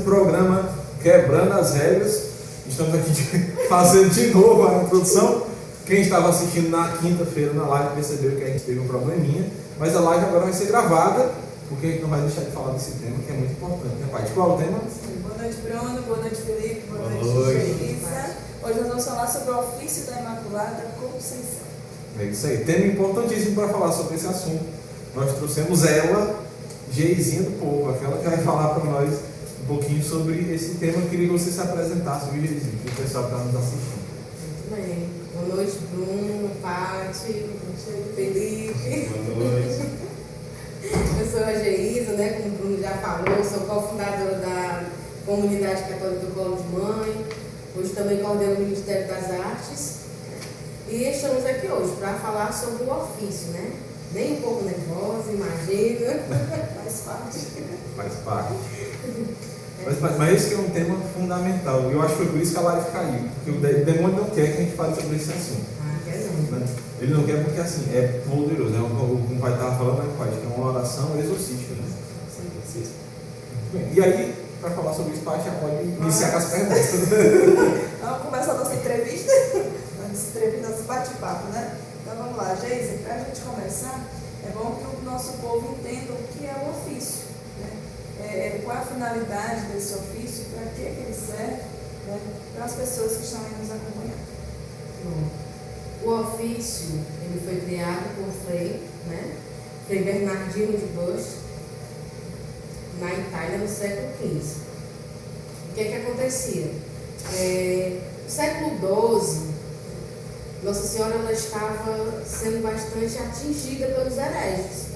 programa Quebrando as Regras. Estamos aqui fazendo de novo a introdução. Quem estava assistindo na quinta-feira na live percebeu que a gente teve um probleminha, mas a live agora vai ser gravada, porque a gente não vai deixar de falar desse tema que é muito importante, né, Paty? Qual é o tema? Boa noite, Bruno. Boa noite, Felipe. Boa noite, Geisa. Hoje nós vamos falar sobre o ofício da Imaculada Conceição. É isso aí, tema importantíssimo para falar sobre esse assunto. Nós trouxemos ela, Geizinha do povo, aquela que vai falar para nós um pouquinho sobre esse tema. Eu queria que você se apresentasse, viu, Geizinha, para o pessoal que está nos assistindo. Muito bem. Boa noite, Bruno, Paty, Felipe. Boa noite. Eu sou a Geisa, né? Como o Bruno já falou, sou cofundadora da Comunidade Católica do Colo de Mãe. Hoje também coordeno o Ministério das Artes. E estamos aqui hoje para falar sobre o ofício, né? Nem um pouco nervosa, imagina. Faz parte. Faz parte. Mas esse que é um tema fundamental. Eu acho que foi por isso que a live caiu. Porque o demônio não quer que a gente fale sobre esse assunto. Quer não. Né? Ele não quer porque assim, é poderoso. É como o pai estava falando, né, pai? Que é uma oração exorcística. Né? Sim. Bem, e aí, para falar sobre isso, pai, já pode iniciar com as perguntas. Vamos começar a nossa entrevista? Nosso bate-papo, né? Então vamos lá, Geisa, para a gente começar, é bom que o nosso povo entenda o que é o ofício, né? Qual é a finalidade desse ofício, para que ele serve, né? Para as pessoas que estão aí nos acompanhando. Bom, o ofício, ele foi criado por Frei, né? Frei Bernardino de Bush, na Itália, no século XV. O que acontecia? No século XII, Nossa Senhora ela estava sendo bastante atingida pelos hereges.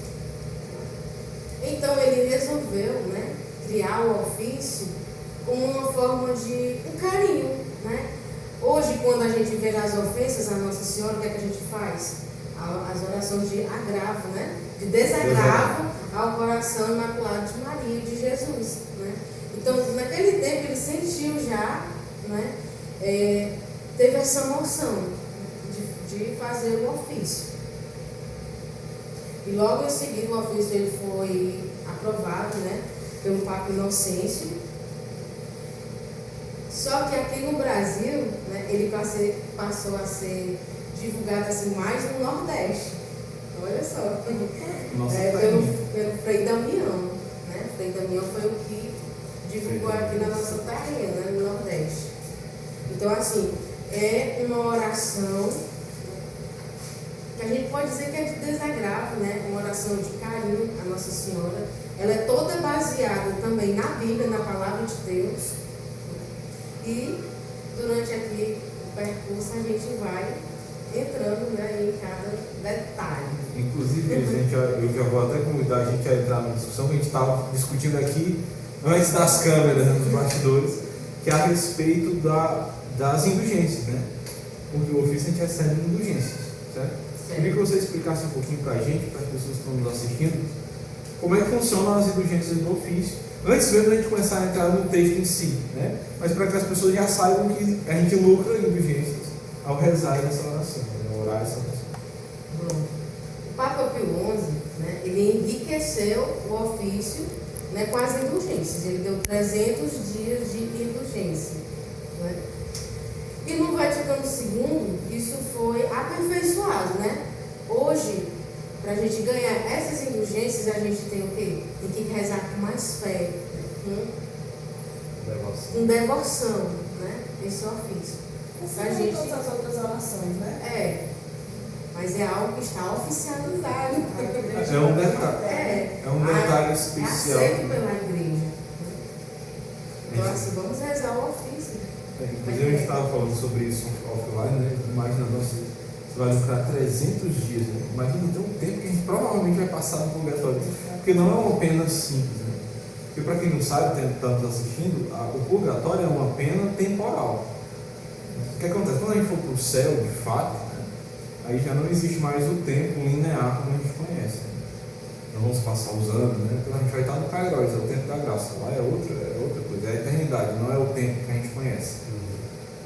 Então ele resolveu, né, criar o ofício como uma forma de um carinho, né? Hoje, quando a gente vê as ofensas à Nossa Senhora, o que é que a gente faz? As orações de agravo, né? De desagravo ao coração imaculado de Maria e de Jesus, né? Então, naquele tempo, ele sentiu já, né? Teve essa noção de fazer o ofício. E logo em seguida, o ofício ele foi aprovado, né? Pelo Papa Inocêncio. Só que aqui no Brasil, né, ele passou a ser divulgado assim, mais no Nordeste. Olha só. Pelo Frei Damião. Né? Frei Damião foi o que divulgou aqui na nossa terrinha, né, no Nordeste. Então, assim, é uma oração que a gente pode dizer que é de desagravo, né? Uma oração de carinho à Nossa Senhora. Ela é toda baseada também na Bíblia, na Palavra de Deus. E durante aqui o percurso a gente vai entrando, né, em cada detalhe. Inclusive, eu já vou até convidar a gente a entrar na discussão que a gente estava discutindo aqui antes das câmeras, nos bastidores, que é a respeito das indulgências, né? Porque o ofício a gente recebe indulgências, certo? Eu queria que você explicasse um pouquinho para a gente, para as pessoas que estão nos assistindo, como é que funcionam as indulgências do ofício. Antes mesmo da gente começar a entrar no texto em si, né? Mas para que as pessoas já saibam que a gente lucra indulgências ao rezar essa oração, né? Orar essa oração. Bom, o Papa Pio XI, né, ele enriqueceu o ofício, né, com as indulgências. Ele deu 300 dias de indulgência. Né? E no Vaticano II, isso foi aperfeiçoado, né? Hoje, para a gente ganhar essas indulgências, a gente tem o quê? Tem que rezar com mais fé, com devoção, né? Esse ofício. Assim como todas as outras orações, né? Mas é algo que está oficializado. É um detalhe. É um detalhe especial. É aceito pela igreja. Então, assim, vamos rezar o ofício. Inclusive, a gente estava falando sobre isso offline, né? Imagina, você vai lucrar 300 dias, né? Imagina então o tempo que a gente provavelmente vai passar no purgatório. Porque não é uma pena simples, né? Porque para quem não sabe, estamos assistindo, o purgatório é uma pena temporal. O que acontece? Quando a gente for para o céu, de fato, né? Aí já não existe mais o tempo linear como a gente conhece. Né? Nós vamos passar os anos, né? Então a gente vai estar no Kairos, é o tempo da graça. Lá é outra coisa, é a eternidade, não é o tempo que a gente conhece.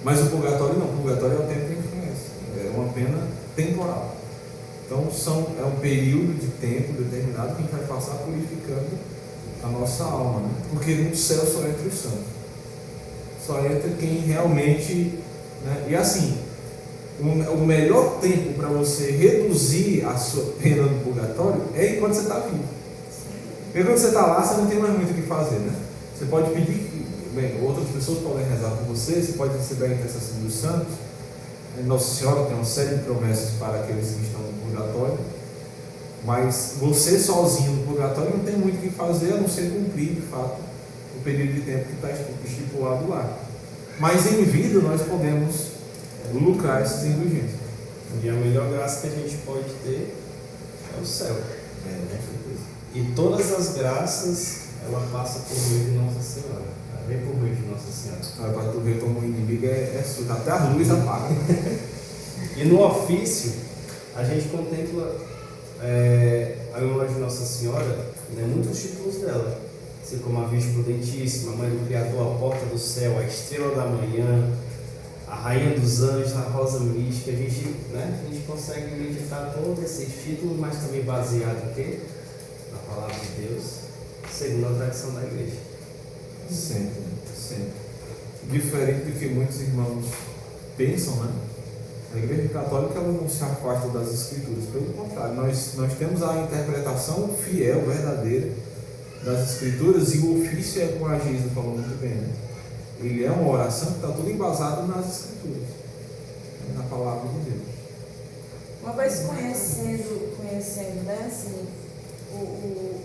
Mas o purgatório não, o purgatório é o tempo que a gente conhece. É uma pena temporal. Então é um período de tempo determinado que a gente vai passar purificando a nossa alma, né? Porque no céu só entra os santos. Só entra quem realmente, né? E assim, o melhor tempo para você reduzir a sua pena no purgatório é enquanto você está vivo. Porque quando você está lá, você não tem mais muito o que fazer, né? Você pode pedir, bem, outras pessoas podem rezar por você, você pode receber a intercessão dos santos. Nossa Senhora tem uma série de promessas para aqueles que estão no purgatório, mas você sozinho no purgatório não tem muito o que fazer, a não ser cumprir, de fato, o período de tempo que está estipulado lá. Mas em vida nós podemos lucrar essas indulgências. E a melhor graça que a gente pode ter é o céu. E todas as graças, ela passa por meio de Nossa Senhora. Ela vem por meio de Nossa Senhora. Para tu ver como o inimigo é sujo, até a luz apaga. E no ofício, a gente contempla a memória de Nossa Senhora, né, muitos títulos dela. Assim como a Virgem Prudentíssima, a Mãe do Criador, a Porta do Céu, a Estrela da Manhã, a Rainha dos Anjos, a Rosa Mística. A gente consegue meditar todos esses títulos, mas também baseado em quê? Na Palavra de Deus, segundo a tradição da Igreja. Sempre, sempre. Diferente do que muitos irmãos pensam, né? A Igreja Católica ela não se afasta das Escrituras. Pelo contrário, nós temos a interpretação fiel, verdadeira das Escrituras, e o ofício é, como a Geisa falou muito bem, né? Ele é uma oração que está tudo embasado nas Escrituras, na Palavra de Deus. Uma vez conhecendo né, assim,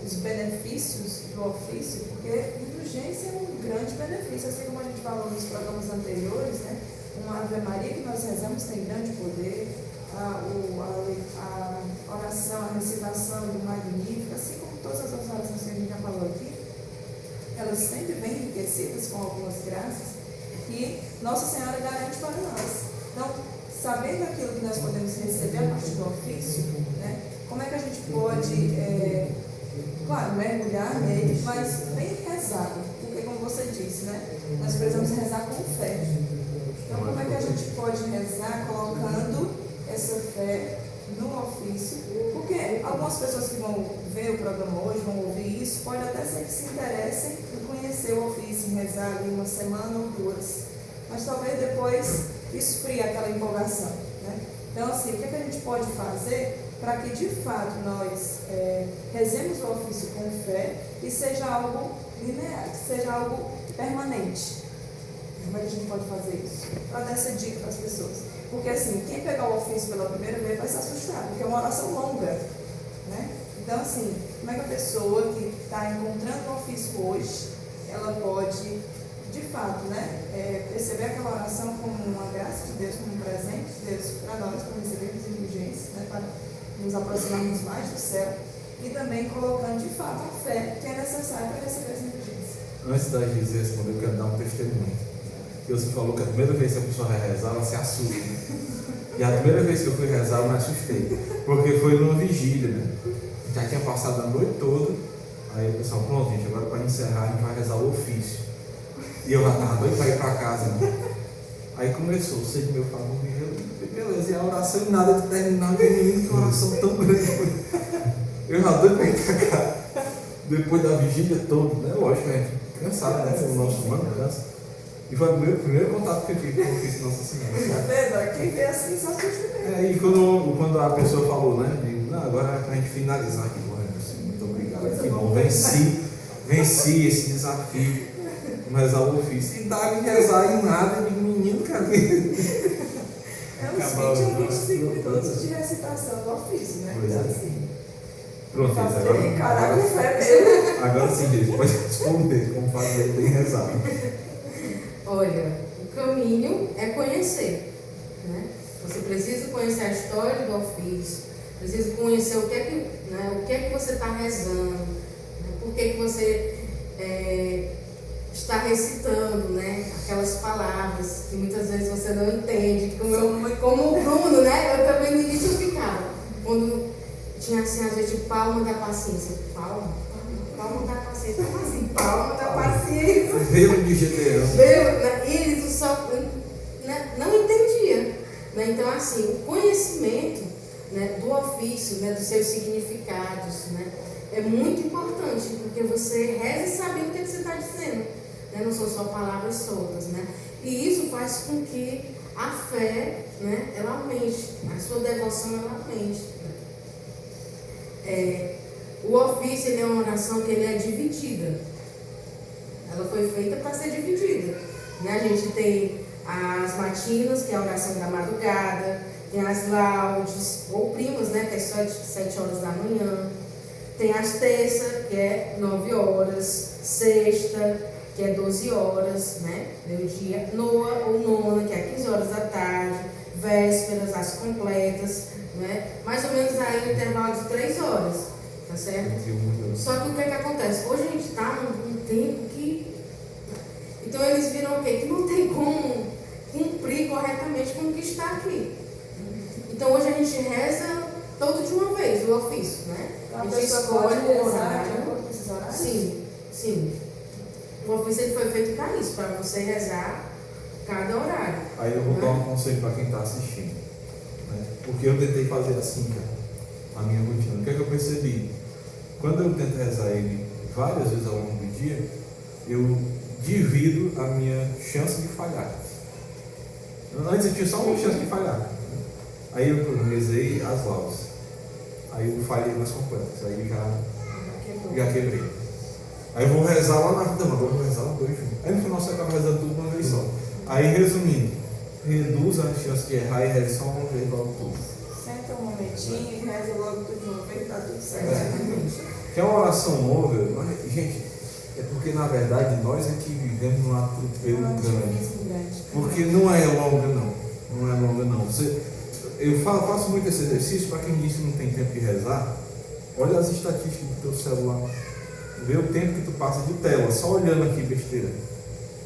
os benefícios do ofício, porque indulgência é um grande benefício, assim como a gente falou nos programas anteriores, né? Uma Ave Maria que nós rezamos tem grande poder, a oração, a recitação do Magnífico, assim como todas as outras orações que a gente já falou aqui, elas sempre vêm enriquecidas com algumas graças que Nossa Senhora garante para nós. Então, sabendo aquilo que nós podemos receber a partir do ofício, né, como é que a gente pode, claro, mergulhar nele, mas bem rezado, porque como você disse, né, nós precisamos rezar com fé. Então, como é que a gente pode rezar colocando essa fé no ofício? Porque algumas pessoas que vão ver o programa hoje, vão ouvir isso, pode até ser que se interessem em conhecer o ofício, em rezar ali uma semana ou duas. Mas talvez depois esfrie aquela empolgação, né? Então, assim, o que a gente pode fazer para que de fato nós rezemos o ofício com fé e seja algo linear, que seja algo permanente? Como é que a gente pode fazer isso? Para dar essa dica para as pessoas. Porque assim, quem pegar o ofício pela primeira vez vai se assustar, porque é uma oração longa, né? Então assim, como é que a pessoa que está encontrando o ofício hoje, ela pode, de fato, né, perceber aquela oração como uma graça de Deus, como um presente de Deus para nós, para recebermos indulgências, né, para nos aproximarmos mais do céu, e também colocando de fato a fé que é necessária para receber as indulgências. Antes da Geisa responder, eu quero dar um testemunho. Você falou que a primeira vez que a pessoa vai rezar, ela se assusta. E a primeira vez que eu fui rezar, eu me assustei. Porque foi numa vigília, né? Já tinha passado a noite toda. Aí o pessoal, pronto, gente, agora para encerrar, a gente vai rezar o ofício. E eu já estava doido para ir para casa, né? Aí começou, o Senhor meu favor, beleza, e a oração e nada de terminar, menino, que oração tão grande foi. Eu já doido para ir para casa. Depois da vigília toda, né? Lógico, a gente cansado, né? O nosso humano cansa. E foi o meu primeiro contato que eu tive com o ofício Nossa Senhora. Tá vendo? Quem vê assim só assusta mesmo. E quando a pessoa falou, né? Digo, não, agora é pra gente finalizar aqui, muito obrigado. Que bom, venci esse desafio. Rezar o ofício. E dá-me rezar em nada, de menino, cara. É uns 20 ou 25 minutos de recitação do ofício, né? Pois é. Então, assim, Pronto, fazer caraca, agora, fé mesmo. agora sim, gente, pode responder como fazer bem rezar. Olha, o caminho é conhecer, né? Você precisa conhecer a história do ofício, precisa conhecer o que é que você está rezando, né? Por que você está recitando, né? Aquelas palavras que muitas vezes você não entende, como o Bruno, né? Eu também no início ficava, quando tinha assim, às vezes, palma da paciência, palma da paciência, como assim? Palma da paciência. Velo de Gedeão. Eles só não entendiam. Né? Então, assim, o conhecimento, né, do ofício, né, dos seus significados, né, é muito importante, porque você reza sabendo o que você está dizendo, né? Não são só palavras soltas, né? E isso faz com que a fé, né, ela aumente, a sua devoção ela aumente. O ofício ele é uma oração que ele é dividida. Ela foi feita para ser dividida, né? A gente tem as matinas, que é a oração da madrugada, tem as laudes, ou primas, né, que é só de 7 horas da manhã. Tem as terças, que é 9 horas, sexta, que é 12 horas, né, meio-dia, noa ou nona, que é 15 horas da tarde, vésperas, as completas, né, mais ou menos aí no intervalo de 3 horas, tá certo? Só que o que é que acontece? Hoje a gente está num tempo que... Então eles viram o quê? Que não tem como cumprir corretamente com o que está aqui. Então hoje a gente reza todo de uma vez, o ofício, né? A gente escolhe o horário. Sim, sim. O ofício ele foi feito para isso, para você rezar cada horário. Aí eu vou dar um conselho para quem está assistindo, né? Porque eu tentei fazer assim, cara, a minha rotina. O que é que eu percebi? Quando eu tento rezar ele várias vezes ao longo do dia, eu divido a minha chance de falhar. Antes eu tinha só uma chance de falhar. Aí eu rezei as laudes. Aí eu falhei nas completas. Aí já quebrei. Aí eu vou rezar lá na vida, agora eu vou rezar os dois juntos. Aí no final você acaba rezando tudo de uma vez só. Aí resumindo, reduz a chance de errar e reza só uma vez logo tudo. Senta um momentinho e reza logo tudo de uma vez, tá tudo certo. Que é uma oração longa, mas, gente, é porque na verdade nós aqui vivemos num atropelo grande. Porque não é longa não. Não é longa não. Eu faço muito esse exercício para quem diz que não tem tempo de rezar. Olha as estatísticas do teu celular. Vê o tempo que tu passa de tela, só olhando aqui besteira.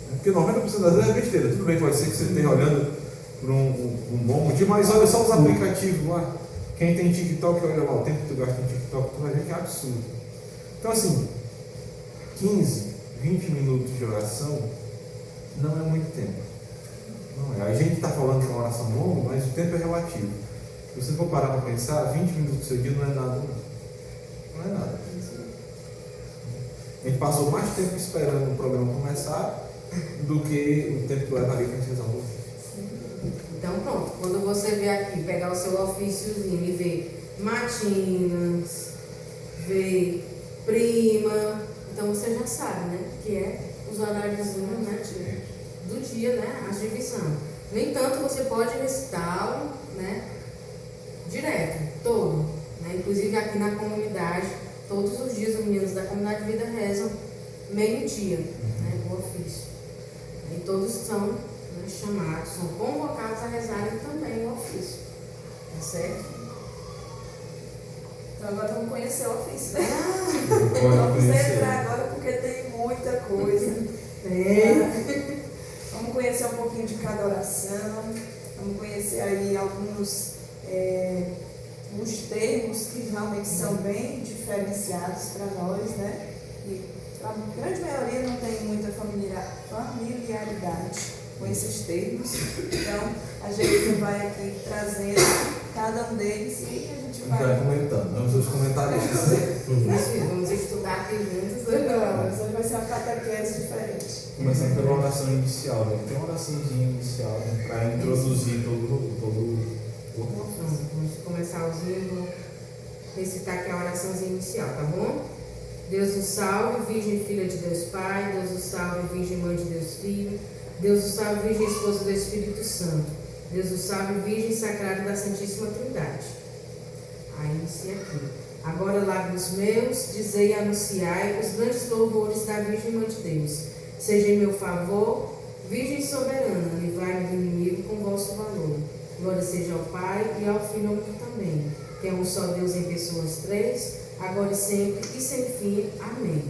Porque 90% das vezes é besteira. Tudo bem, pode ser que você esteja olhando por um bom motivo, mas olha só os aplicativos lá. Quem tem TikTok, olha lá o tempo que tu gasta no TikTok, tu vai ver que é absurdo. Então assim, 15, 20 minutos de oração não é muito tempo. Não é. A gente está falando de uma oração longa, mas o tempo é relativo. Se você for parar para pensar, 20 minutos do seu dia não é nada, não é nada. A gente passou mais tempo esperando o programa começar do que o tempo que levaria para a gente resolver. Então pronto, quando você vê aqui, pegar o seu ofíciozinho e ver matinas, ver prima, então você já sabe, né? Que é os horários, né, do dia, né? A divisão. No entanto, você pode recitá-lo, né? Direto, todo. Né? Inclusive aqui na comunidade, todos os dias os meninos da comunidade de vida rezam meio-dia, né? O ofício. E todos são, né, chamados, são convocados a rezarem também o ofício. Tá certo? Então agora vamos conhecer o ofício, né? Vamos entrar agora porque tem muita coisa. Vamos conhecer um pouquinho de cada oração. Vamos conhecer aí alguns os termos que realmente são bem diferenciados para nós, né? E a grande maioria não tem muita familiaridade com esses termos. Então, a gente vai aqui trazendo cada um deles e a gente vai comentando. Vamos aos comentários. Vamos estudar aqui juntos. Hoje vai ser uma catequese diferente. Começando pela oração inicial, né? Tem uma oraçãozinha inicial, né? Para introduzir todo Vamos começar vou recitar aqui a oraçãozinha inicial, tá bom? Deus o salve, Virgem Filha de Deus Pai. Deus o salve, Virgem Mãe de Deus Filho. Deus o salve, Virgem Esposa do Espírito Santo. Deus o salve, Virgem Sagrada da Santíssima Trindade. Aí inicia aqui. Agora, lábios meus, dizei e anunciai os grandes louvores da Virgem Mãe de Deus. Seja em meu favor, Virgem soberana, livrai-me do inimigo com vosso valor. Glória seja ao Pai e ao Filho e ao Espírito também, que é um só Deus em pessoas três, agora e sempre e sem fim. Amém.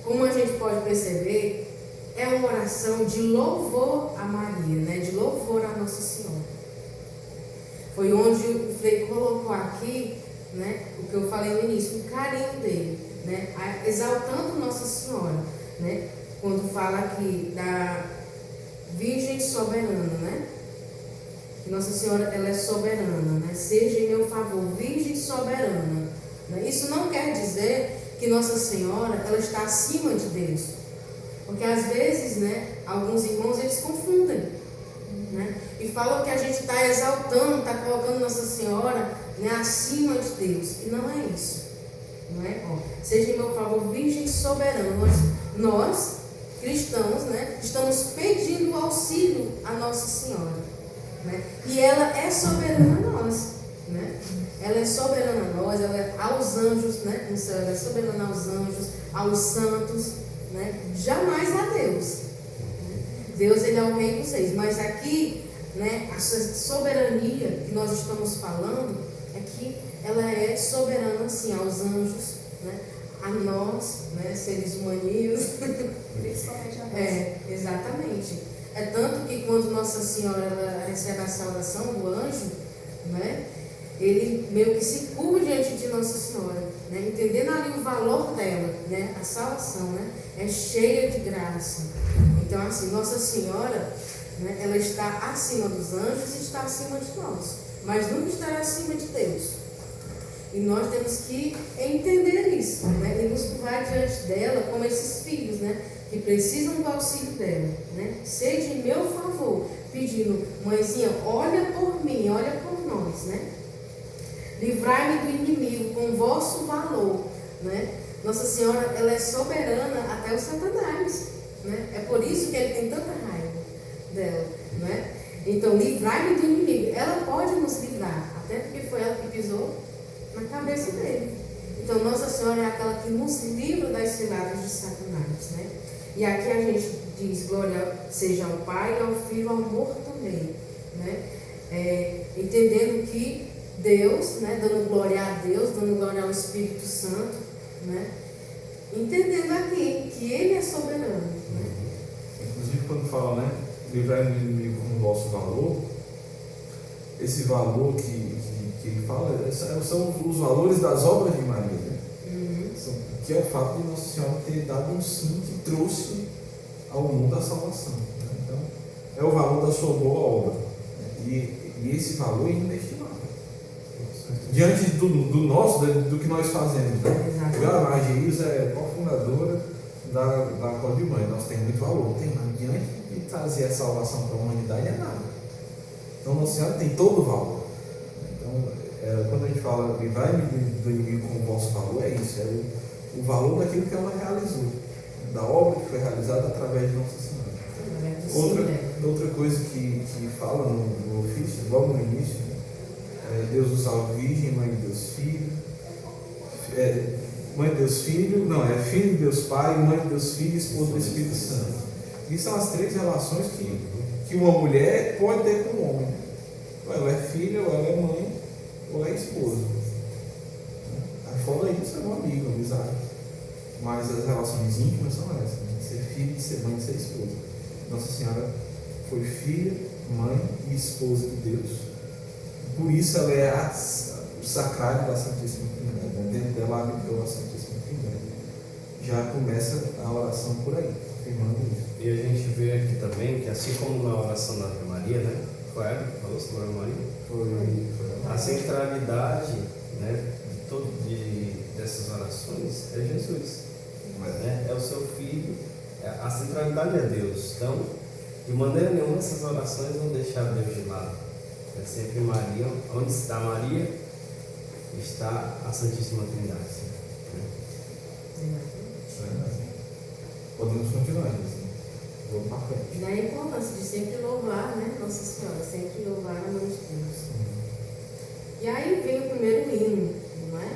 Como a gente pode perceber, é uma oração de louvor a Maria, né? De louvor a Nossa Senhora. Foi onde o Frei colocou aqui, né, o que eu falei no início, o carinho dele, né, exaltando Nossa Senhora, né, quando fala aqui da Virgem soberana, né, que Nossa Senhora, ela é soberana, né? Seja em meu favor, virgem soberana. Né? Isso não quer dizer que Nossa Senhora, ela está acima de Deus. Porque às vezes, né, alguns irmãos, eles confundem, né? E falam que a gente está exaltando, está colocando Nossa Senhora, né, acima de Deus. E não é isso. Não é? Ó, seja em meu favor, virgem soberana. Nós cristãos, né, estamos pedindo auxílio a Nossa Senhora. Né? E ela é soberana a nós, né? Ela é soberana a nós, ela é aos anjos, né? No céu, ela é soberana aos anjos, aos santos, né? Jamais a Deus. Deus, ele é o rei dos reis. Mas aqui, né, a soberania que nós estamos falando é que ela é soberana, assim, aos anjos, né? A nós, né, seres humaninhos. Principalmente a nós. Exatamente. É tanto que quando Nossa Senhora ela recebe a salvação do anjo, né, ele meio que se curva diante de Nossa Senhora, né, entendendo ali o valor dela, né, a salvação, né, é cheia de graça. Então, assim, Nossa Senhora, né, ela está acima dos anjos e está acima de nós, mas nunca estará acima de Deus. E nós temos que entender isso, né, e nos curvar diante dela como esses filhos, né, que precisam do auxílio dela, né? Seja em meu favor, pedindo, mãezinha, olha por mim, olha por nós, né? Livrai-me do inimigo com vosso valor, né? Nossa Senhora, ela é soberana até o Satanás, né? É por isso que ele tem tanta raiva dela, né? Então, livrai-me do inimigo. Ela pode nos livrar, até porque foi ela que pisou na cabeça dele. Então, Nossa Senhora é aquela que nos livra das ciladas de Satanás, né? E aqui a gente diz, glória seja ao Pai, ao Filho, ao amor também, né? Entendendo que Deus, né, dando glória a Deus, dando glória ao Espírito Santo, né? Entendendo aqui que Ele é soberano, né? Inclusive quando fala, né, livrar do inimigo com o vosso valor, esse valor que ele fala são os valores das obras de Maria, né? Que é o fato de Nossa Senhora ter dado um sim que trouxe ao mundo a salvação, né? Então, é o valor da sua boa obra, né? E esse valor é inestimável diante do nosso, do que nós fazemos, né? A Geisa é cofundadora da Corte de Mãe, nós temos muito valor, tem, mas diante de trazer a salvação para a humanidade é nada. Então Nossa Senhora tem todo o valor. Então, quando a gente fala livrai-me do inimigo com o vosso valor, é isso, é o valor daquilo que ela realizou, da obra que foi realizada através de Nossa Senhora. Outra coisa que fala no ofício, logo no início, Deus nos salve Virgem, Mãe de Deus Filho, Mãe de Deus Filho, não, é Filho de Deus Pai, Mãe de Deus Filho e Esposa do Espírito Santo. E são as três relações que uma mulher pode ter com um homem. Ou ela é filha, ou ela é mãe, ou é esposa. Fora isso, é um amigo, uma amizade. Mas as relações íntimas são essas, né? De ser filho, de ser mãe, de ser esposa. Nossa Senhora foi filha, mãe e esposa de Deus. Por isso ela é o sacrário da Santíssima Trindade. Dentro dela habitou a Santíssima Trindade. Já começa a oração por aí, afirmando isso. E a gente vê aqui também que, assim como na oração da Ave Maria, né? Foi ela que falou sobre a Ave Maria? Foi. A centralidade, né, dessas orações é Jesus, né? É o seu Filho, a centralidade é Deus. Então, de maneira nenhuma essas orações vão deixar Deus de lado. É sempre Maria, onde está Maria, está a Santíssima Trindade. Né? Podemos continuar, assim. Vamos para frente. Daí a importância de sempre louvar, né, Nossa Senhora, sempre louvar a mão de Deus. E aí vem o primeiro hino, não é?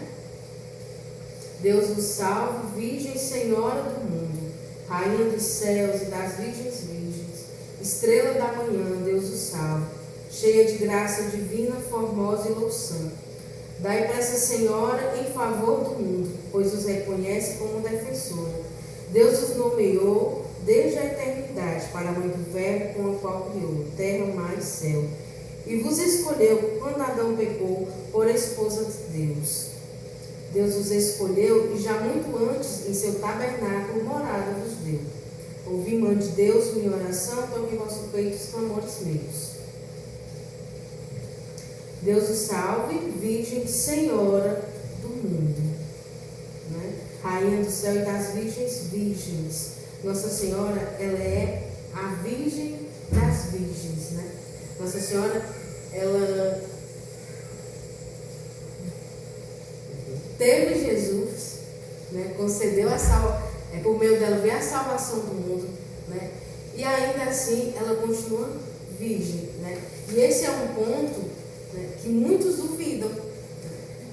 Deus vos salve, Virgem Senhora do mundo, Rainha dos céus e das virgens virgens, estrela da manhã, Deus vos salve, cheia de graça divina, formosa e louçã. Dai pressa, Senhora, em favor do mundo, pois os reconhece como defensora. Deus os nomeou desde a eternidade para a mãe do Verbo com o qual criou terra, mar e céu. E vos escolheu, quando Adão pecou, por esposa de Deus. Deus os escolheu e já muito antes, em seu tabernáculo, morada vos deu. Ouvi, Mãe de Deus, minha oração, toque em vosso peito os clamores meus. Deus o salve, Virgem Senhora do mundo. Né? Rainha do céu e das virgens, virgens. Nossa Senhora, ela é a Virgem das virgens. Né? Nossa Senhora, ela teve Jesus, né? Concedeu a salvação, por meio dela veio a salvação do mundo, né? E ainda assim ela continua virgem, né? E esse é um ponto, né, que muitos duvidam.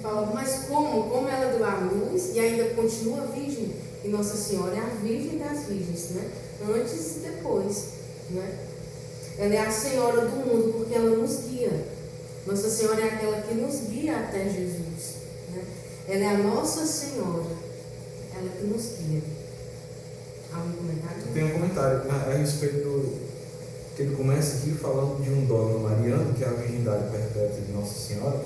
Falam, mas como ela deu a luz e ainda continua virgem? E Nossa Senhora é a Virgem das Virgens, né? Antes e depois, né? Ela é a Senhora do mundo porque ela nos guia. Nossa Senhora é aquela que nos guia até Jesus, né? Ela é a Nossa Senhora, ela que nos guia. Algum comentário? Tem um comentário a respeito do que ele começa aqui falando de um dogma mariano, que é a virgindade perpétua de Nossa Senhora,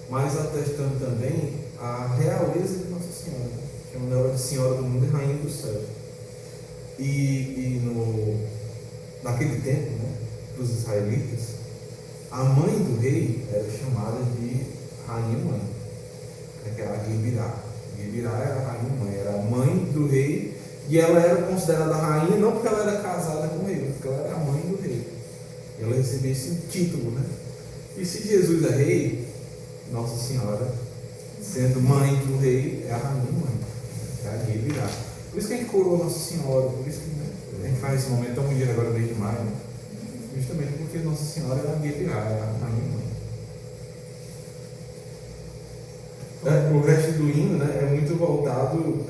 mas atestando também a realeza de Nossa Senhora, chamando ela de Senhora do mundo e Rainha do céu. Naquele tempo, né, para os israelitas, a mãe do rei era chamada de Rainha-Mãe, que era a Gebirá. Gebirá era a Rainha-Mãe, era a mãe do rei, e ela era considerada rainha não porque ela era casada com o rei, mas porque ela era a mãe do rei. E ela recebia esse título, né? E se Jesus é rei, Nossa Senhora, sendo mãe do rei, é a Rainha-Mãe, é a Gebirá. Por isso que a gente coroa Nossa Senhora, por isso que, né, a gente faz esse momento tão bonito agora no mês de maio, né? Justamente porque Nossa Senhora é a Gebirá, é a Rainha-Mãe. O resto do hino, né, é muito voltado.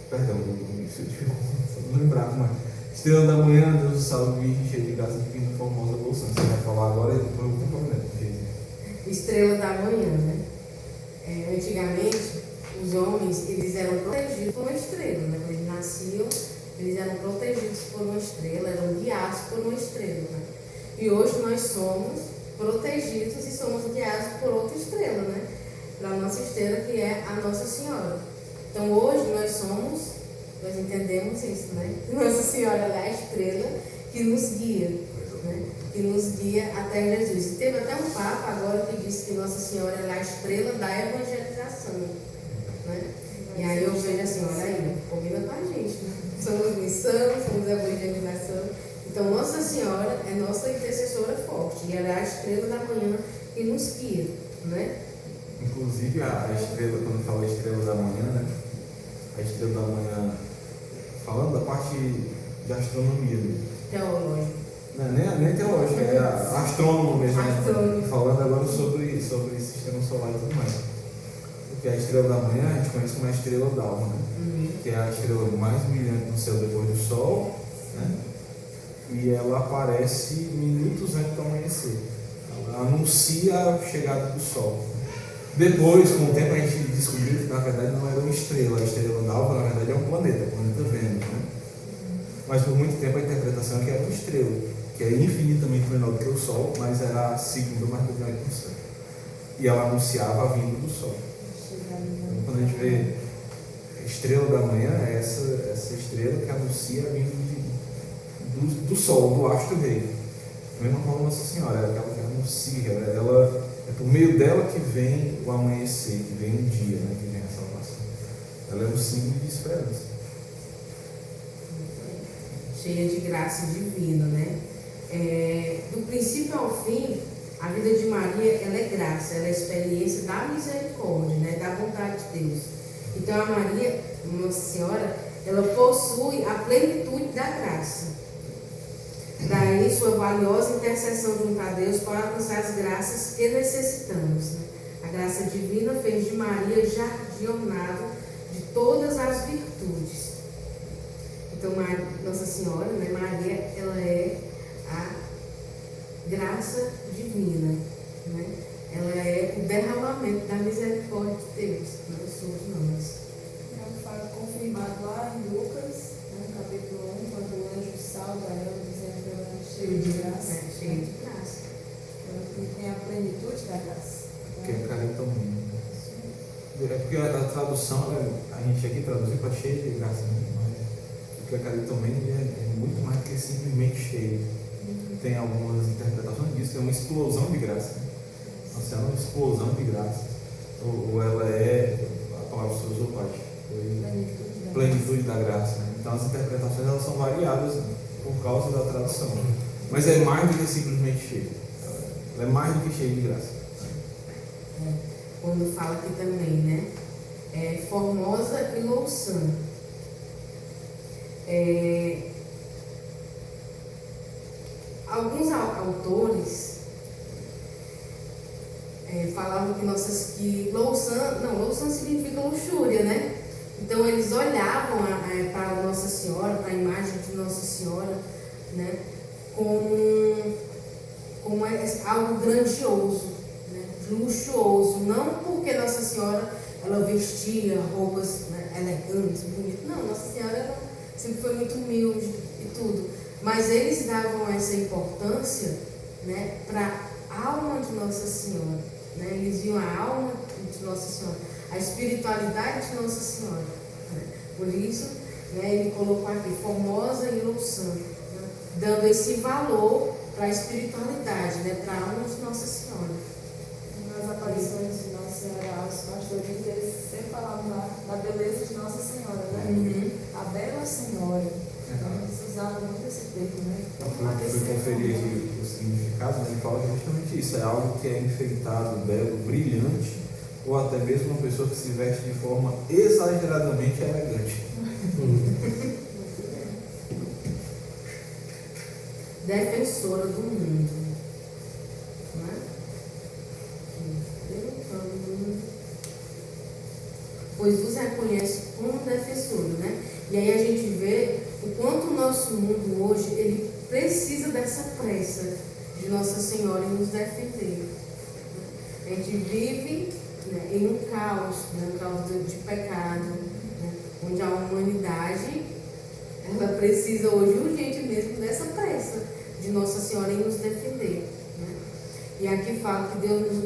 Perdão, não lembrava mais. Estrela da manhã, Deus o salve, virgem, cheia de graça, divina, formosa, bolsão. Você vai falar agora e depois eu vou complementar. Estrela da manhã, né? Antigamente, os homens, eles eram protegidos por uma estrela, né? Quando eles nasciam, eles eram protegidos por uma estrela, eram guiados por uma estrela, né? E hoje nós somos protegidos e somos guiados por outra estrela, né? Para a nossa estrela, que é a Nossa Senhora. Então hoje nós entendemos isso, né? Nossa Senhora é a estrela que nos guia, né? Que nos guia até Jesus. E teve até um Papa agora que disse que Nossa Senhora é a estrela da evangelização, né? E aí eu vejo assim, olha aí, combina com a gente, né? Somos missão, somos evangelização. Então Nossa Senhora é nossa intercessora forte e ela é a estrela da manhã que nos guia, né? Inclusive a estrela, quando fala estrela da manhã, né? A estrela da manhã, falando da parte de astronomia, né? Teológico. Não, nem teológica, é a astrônomo mesmo, Astrônomo. né? Falando agora sobre sistema solar e tudo mais. Porque a estrela da manhã a gente conhece como a estrela d'alva, né? Que é a estrela mais brilhante no céu depois do sol, né? E ela aparece minutos antes do amanhecer. Ela anuncia a chegada do sol. Depois, com o tempo, a gente descobriu que na verdade não era uma estrela. A estrela d'alva, na verdade, é um planeta, o planeta Vênus, né? Mas por muito tempo a interpretação é que era uma estrela, que é infinitamente menor do que o Sol, mas era a segunda mais brilhante do céu. E ela anunciava a vinda do Sol. Então, quando a gente vê a estrela da manhã, é essa estrela que anuncia a vinda do Sol, do astro rei. Da mesma forma Nossa Senhora, é aquela que anuncia, ela é por meio dela que vem o amanhecer, que vem o dia, né, que vem a salvação. Ela é um símbolo de esperança. Cheia de graça divina, né? Do princípio ao fim, a vida de Maria, ela é graça, ela é experiência da misericórdia, né? Da bondade de Deus. Então a Maria, Nossa Senhora, ela possui a plenitude da graça. Daí sua valiosa intercessão junto a Deus para alcançar as graças que necessitamos, né? A graça divina fez de Maria jardim ornado de todas as virtudes. Então, Nossa Senhora, né, Maria, ela é a graça divina, né? Ela é o derramamento da misericórdia de Deus, não somos nós. É um fato confirmado lá em Lucas, né, capítulo 1, quando o anjo salva ela, dizendo que ela é cheia de graça. Cheia de graça. Ela tem a plenitude da graça. Que é caritomia. É porque a tradução, a gente aqui traduziu para cheio de graça, né? Mas porque a caritomia é muito mais do que simplesmente cheio. tem algumas interpretações disso, que é uma explosão de graça. Nossa Senhora é uma explosão de graça. Ou ela é, a palavra que você usou, Paty, foi plenitude da graça. Né? Então as interpretações elas são variadas por causa da tradução. Mas é mais do que simplesmente cheio. Ela é mais do que cheio de graça. Quando fala aqui também, né? Formosa e louçã. Alguns autores falavam que louçã significa luxúria, né? Então eles olhavam para Nossa Senhora, para a imagem de Nossa Senhora, né? Como algo grandioso, né? Luxuoso, não porque Nossa Senhora ela vestia roupas, né, elegantes, bonitas. Não, Nossa Senhora ela sempre foi muito humilde e tudo. Mas eles davam essa importância, né, para a alma de Nossa Senhora. Né? Eles viam a alma de Nossa Senhora, a espiritualidade de Nossa Senhora. Né? Por isso, né, ele colocou aqui formosa e louçã, né, dando esse valor para a espiritualidade, né, para a alma de Nossa Senhora. Nas aparições de Nossa Senhora, os pastores eles sempre falavam da beleza de Nossa Senhora, né? Uhum. A bela Senhora. Então, eles usavam muito esse termo, né? Eu fui conferir aqui o significado, né? Ele fala que justamente isso, é algo que é enfeitado, belo, brilhante, ou até mesmo uma pessoa que se veste de forma exageradamente elegante. Defensora do mundo. Né? Pois vos reconhece como defensora, né? E aí a gente vê o quanto o nosso mundo hoje, ele precisa dessa pressa de Nossa Senhora em nos defender. A gente vive, né, em um caos, né, um caos de pecado, né, onde a humanidade, ela precisa hoje urgente mesmo dessa pressa de Nossa Senhora em nos defender. Né? E aqui fala que Deus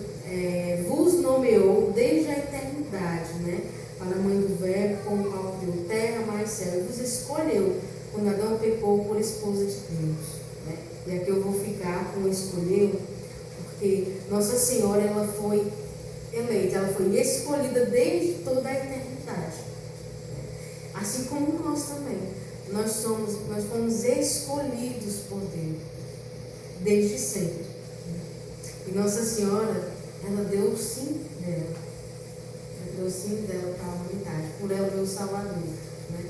vos nomeou desde a eternidade, né? Para a mãe do Verbo, com o qual criou terra, mar e céu, e vos escolheu quando Adão pecou por esposa de Deus. Né? E aqui eu vou ficar com escolheu, porque Nossa Senhora ela foi eleita, ela foi escolhida desde toda a eternidade. Assim como nós também. Nós fomos escolhidos por Deus, desde sempre. E Nossa Senhora, ela deu o sim dela. Deu o sim dela para a humanidade. Por ela veio o Salvador. Né?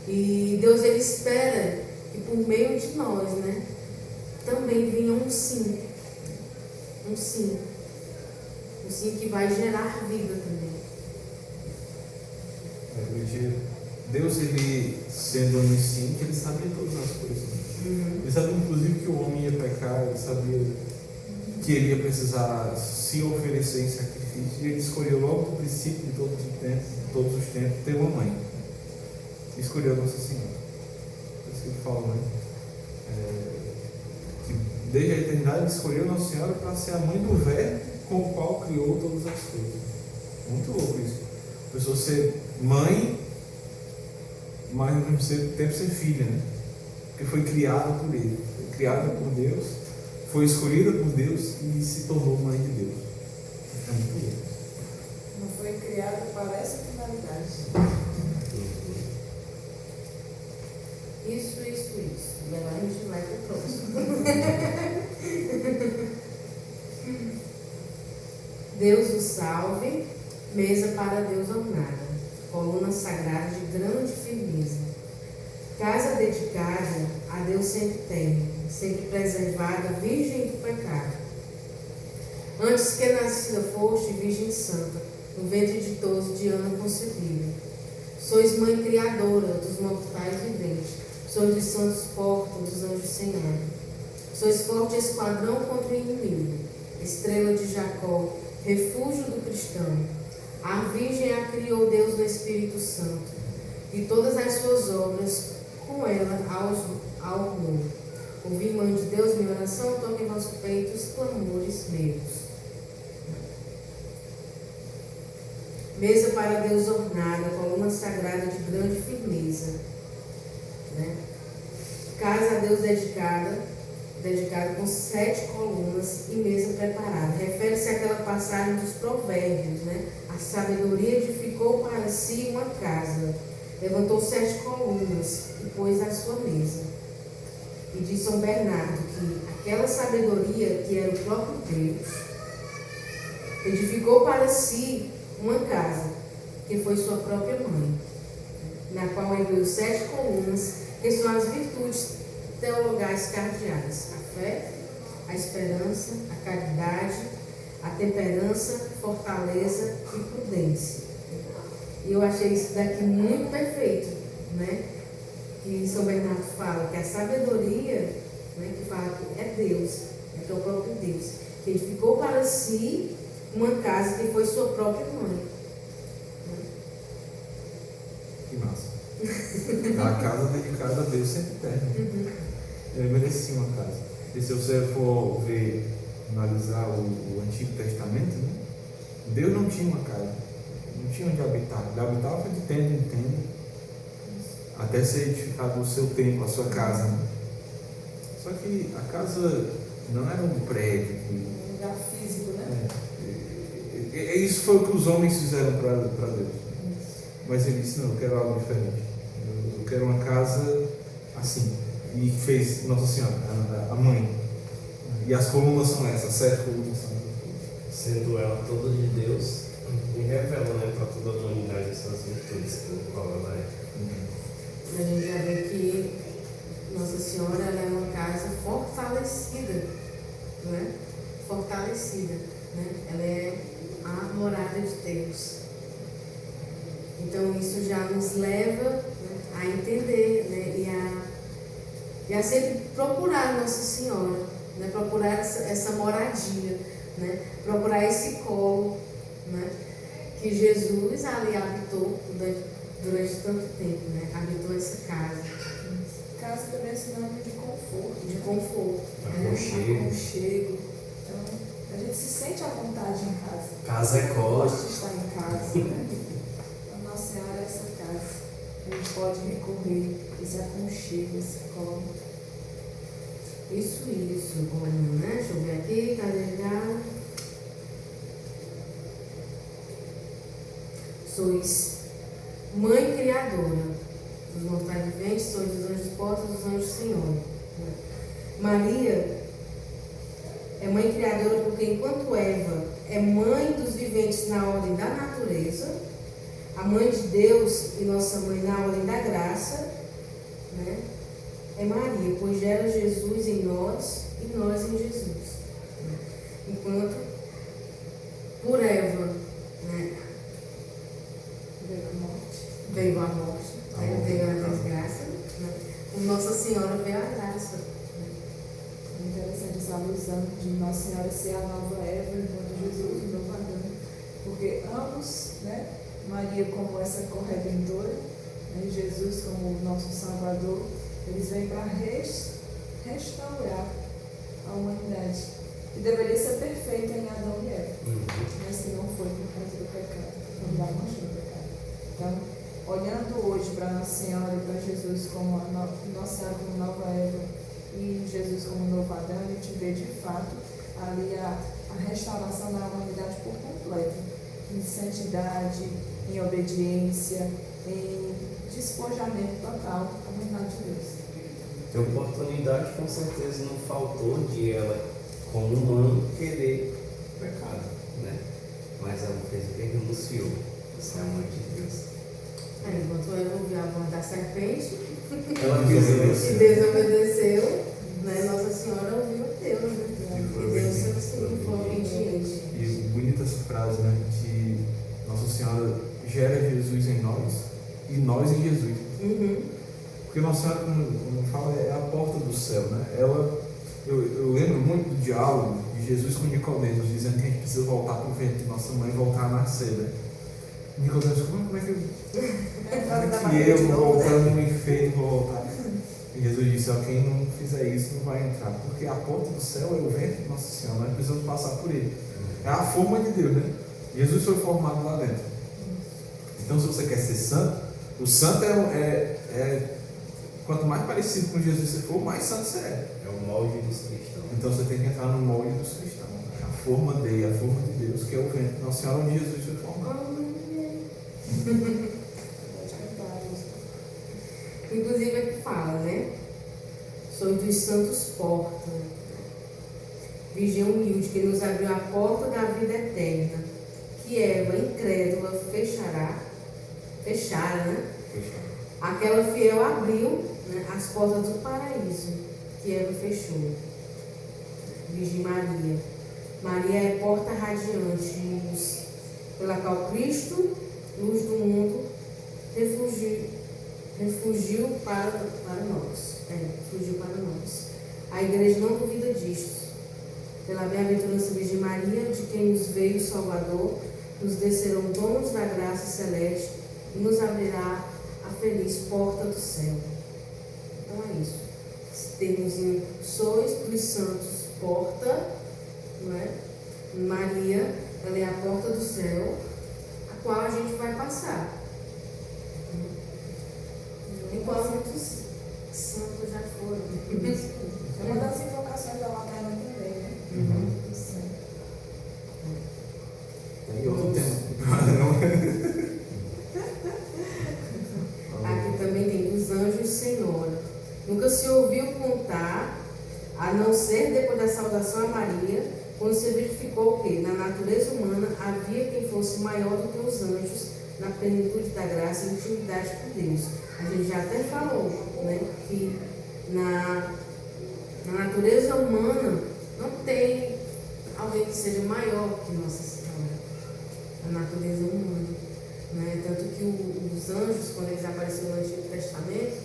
E Deus, ele espera que por meio de nós, né, também venha um sim. Um sim. Um sim que vai gerar vida também. Deus, ele sendo onisciente, ele sabia todas as coisas. Ele sabia inclusive que o homem ia pecar, ele sabia que ele ia precisar se oferecer em sacrifício, e ele escolheu logo do princípio de todos os tempos ter uma mãe. Escolheu a Nossa Senhora. É isso que ele fala, né? Que desde a eternidade ele escolheu Nossa Senhora para ser a mãe do Verbo com o qual criou todas as coisas. Muito louco isso. A pessoa ser mãe, mas ao mesmo tempo ser filha, né? Porque foi criada por ele, foi criada por Deus, foi escolhida por Deus e se tornou mãe de Deus. É muito louco. Não foi criada para essa finalidade. Isso. E agora a gente vai para o próximo. Deus o salve, mesa para Deus ornada, coluna sagrada de grande firmeza. Casa dedicada a Deus sempre tem, sempre preservada, virgem do pecado. Antes que nascida foste, virgem santa, no ventre ditoso de Ana concebida. Sois mãe criadora dos mortais viventes, sois dos santos porta dos anjos Senhor. Sois forte esquadrão contra o inimigo, estrela de Jacó, refúgio do cristão. A Virgem a criou Deus no Espírito Santo, e todas as suas obras com ela ao amor. Ouvi, mãe de Deus, minha oração, toque em vossos peitos, clamores meus. Mesa para Deus ornada, coluna sagrada de grande firmeza. Né? Casa a Deus dedicada, dedicado com 7 colunas e mesa preparada. Refere-se àquela passagem dos provérbios, né? A sabedoria edificou para si uma casa, levantou 7 colunas e pôs a sua mesa. E diz São Bernardo que aquela sabedoria, que era o próprio Deus, edificou para si uma casa, que foi sua própria mãe, na qual ergueu 7 colunas, que são as virtudes teologais cardeais: a fé, a esperança, a caridade, a temperança, fortaleza e prudência. E eu achei isso daqui muito perfeito, né? Que São Bernardo fala que a sabedoria, né, que fala que é Deus, que é o próprio Deus, que edificou para si uma casa que foi sua própria mãe. Que massa. A casa dedicada a Deus sempre tem. Eu mereci uma casa. E se você for ver, analisar o Antigo Testamento, né? Deus não tinha uma casa, não tinha onde habitar. Ele habitava de tenda em tenda, até ser edificado o seu templo, a sua casa. Né? Só que a casa não era um prédio. Um lugar físico, né? Isso foi o que os homens fizeram para Deus. Mas ele disse: não, eu quero algo diferente. Eu quero uma casa assim. E fez Nossa Senhora, a mãe. E as colunas são essas, 7 colunas são. Sendo ela toda de Deus, e revela, né, para toda a humanidade essas virtudes com qual ela é. A gente já vê que Nossa Senhora ela é uma casa fortalecida, não é? Fortalecida, né? Ela é a morada de Deus. Então isso já nos leva, né, a entender, né, e a sempre procurar Nossa Senhora, né, procurar essa moradia, né, procurar esse colo, né, que Jesus ali habitou durante tanto tempo, né, habitou essa casa. Casa também é sinônimo de conforto. De conforto. Aconchego. Então, a gente se sente à vontade em casa. Casa é Gosta cola. de estar em casa, né? A Nossa Senhora é essa casa. A gente pode recorrer esse aconchego, esse colo. Isso, né? Deixa eu ver aqui, tá legal. Sois mãe criadora dos mortais viventes, sois dos anjos portas, dos anjos Senhor. Maria é mãe criadora porque, enquanto Eva é mãe dos viventes na ordem da natureza, a mãe de Deus e nossa mãe na ordem da graça, né, é Maria, pois gera Jesus em nós e nós em Jesus. Enquanto por Eva, né, veio a morte, né, veio a desgraça, né, com Nossa Senhora veio a graça. É interessante essa alusão de Nossa Senhora ser a nova Eva enquanto Jesus, o novo Adão. Porque ambos, né, Maria como essa corredentora, né, e Jesus como o nosso Salvador, eles vêm para restaurar a humanidade, que deveria ser perfeita em Adão e Eva, mas que não foi por causa do pecado, por causa da mancha do pecado. Então, olhando hoje para Nossa Senhora e para Jesus como Nossa Senhora como nova Eva e Jesus como novo Adão, a gente vê de fato ali a restauração da humanidade por completo, em santidade, em obediência, em despojamento total à vontade de Deus. A oportunidade com certeza não faltou de ela, como humano, querer o pecado, né? Mas ela fez o que? Renunciou. Isso é a mãe de Deus. Enquanto Eva ouviu a voz da serpente, Ela quis e desobedeceu, né, Nossa Senhora ouviu Deus, né? E Deus se foi obediente. E bonita essa frase, né? Que Nossa Senhora gera Jesus em nós e nós em Jesus. Porque Nossa Senhora, como fala, é a porta do céu, né? Eu lembro muito do diálogo de Jesus com Nicodemos, dizendo que a gente precisa voltar para o ventre de nossa mãe e voltar a nascer, né? Nicodemos, como é que eu voltando no enfermo vou voltar? E Jesus disse: quem não fizer isso não vai entrar, porque a porta do céu é o ventre de Nossa Senhora, nós precisamos passar por ele. É a forma de Deus, né? Jesus foi formado lá dentro. Então, se você quer ser santo, o santo quanto mais parecido com Jesus você for, mais santo você é. É o molde dos cristãos. Então você tem que entrar no molde dos cristãos. A forma de Deus, que é o ventre de Nossa Senhora onde Jesus foi formado. Inclusive aqui fala, né? Sois dos santos porta. Virgem humilde que nos abriu a porta da vida eterna, que Eva, incrédula, fechara, né? Aquela fiel abriu, né, as portas do paraíso, que Eva fechou. Virgem Maria. Maria é porta radiante de luz, pela qual Cristo, luz do mundo, refugiu para nós. Fugiu para nós. A igreja não duvida disto. Pela bem-aventurança Virgem Maria, de quem nos veio o Salvador, nos descerão dons da graça celeste e nos abrirá a feliz porta do céu. Então é isso. Temos em sois dos santos porta, não é? Maria, ela é a porta do céu, a qual a gente vai passar. Enquanto muitos santos já foram. É uma das invocações da Laterna também, né? Sim. E outro tema. Aqui também tem dos anjos Senhora. Nunca se ouviu contar, a não ser depois da saudação a Maria, quando se verificou que na natureza humana havia quem fosse maior do que os anjos na plenitude da graça e intimidade com Deus. A gente já até falou, né, que na natureza humana não tem alguém que seja maior que Nossa Senhora. Na natureza humana. Né? Tanto que os anjos, quando eles apareceram no Antigo Testamento,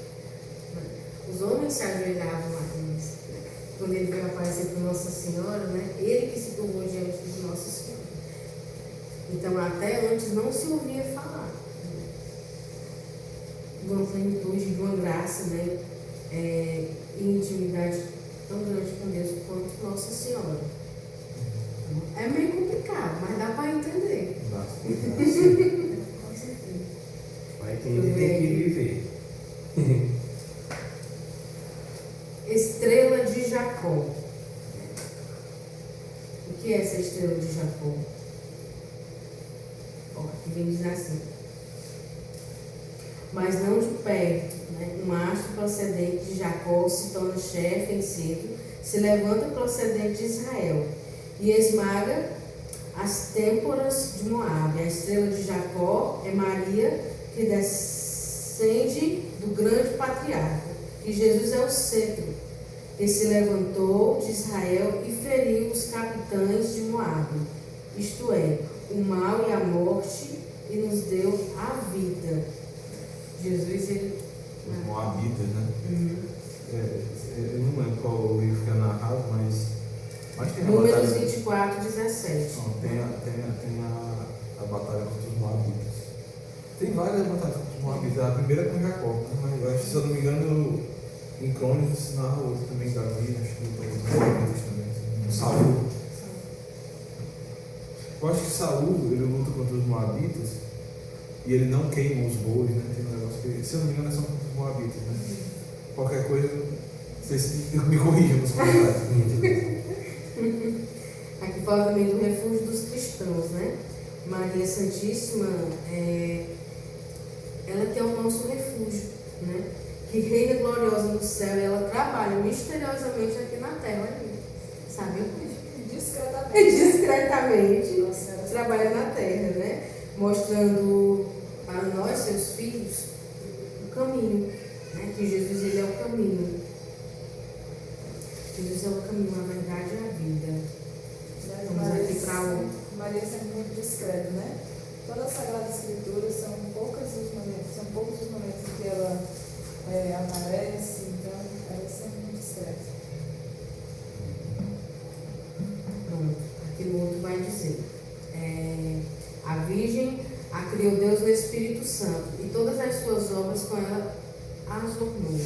né, os homens se ajoelhavam a eles. Né? Quando ele veio aparecer para Nossa Senhora, né, ele que se curvou diante de Nossa Senhora. Então, até antes não se ouvia falar, né, de uma plenitude, de uma graça, né, e intimidade tão grande com Deus quanto Nossa Senhora. É meio complicado, mas dá para entender. Com certeza. Vai entender, tem que viver. Estrela de Jacó. O que é essa estrela de Jacó? Ó, aqui vem dizer assim: mas não de perto, né? Um astro procedente de Jacó se torna chefe em centro, se levanta procedente de Israel e esmaga as têmporas de Moabe. A estrela de Jacó é Maria, que descende do grande patriarca, que Jesus é o centro, que se levantou de Israel e feriu os capitães de Moabe, isto é, o mal e a morte, e nos deu a vida. Jesus, ele... Os Moabitas, né? Eu não lembro qual livro que é narrado, mas tem a Números batalha. 24, 17. Não, tem a batalha contra os Moabitas. Tem várias batalhas contra os Moabitas. A primeira é com Jacó, né? Mas eu acho que, se eu não me engano, em Crônicas narra outra também, Davi, acho que os Moabitas também. Saul. Eu acho que Saul, ele luta contra os Moabitas e ele não queima os bois, né? Tem um negócio que, se eu não me engano, são contra os Moabitas, né? Qualquer coisa, vocês me corrijam nos comentários. Aqui fala também do refúgio dos cristãos, né? Maria Santíssima, ela que é o nosso refúgio, né? Que reina gloriosa no céu, e ela trabalha misteriosamente aqui na terra, olha, sabe? Discretamente trabalha na terra, né? Mostrando para nós, seus filhos, o caminho, né? Que Jesus, ele é o caminho. Jesus é o caminho, a verdade e a vida. Vamos aqui para o... Maria é sempre muito discreta, né? Toda a Sagrada Escritura são poucos os momentos em que ela aparece, então ela é sempre muito discreta. Pronto, aqui no outro vai dizer: a Virgem a criou Deus no Espírito Santo, e todas as suas obras com ela as ornou.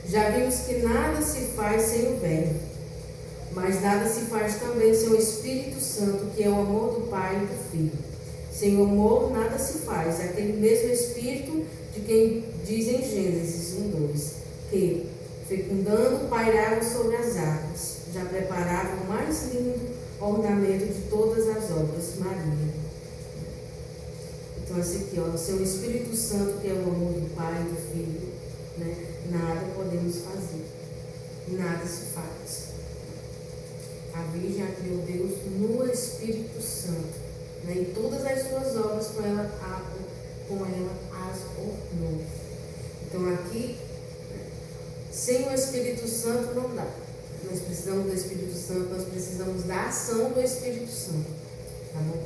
Já vimos que nada se faz sem o Verbo, mas nada se faz também sem o Espírito Santo, que é o amor do Pai e do Filho. Sem o amor nada se faz. É aquele mesmo Espírito de quem diz em Gênesis 1:2, que, fecundando, pairava sobre as águas, já preparava o mais lindo ornamento de todas as obras, Maria. Então, esse aqui, ó, sem o Espírito Santo, que é o amor do Pai e do Filho, né, nada podemos fazer, nada se faz. A Virgem a criou Deus no Espírito Santo, né, em todas as suas obras com ela as ornou. Então, aqui, sem o Espírito Santo não dá. Nós precisamos do Espírito Santo, nós precisamos da ação do Espírito Santo. Tá bom?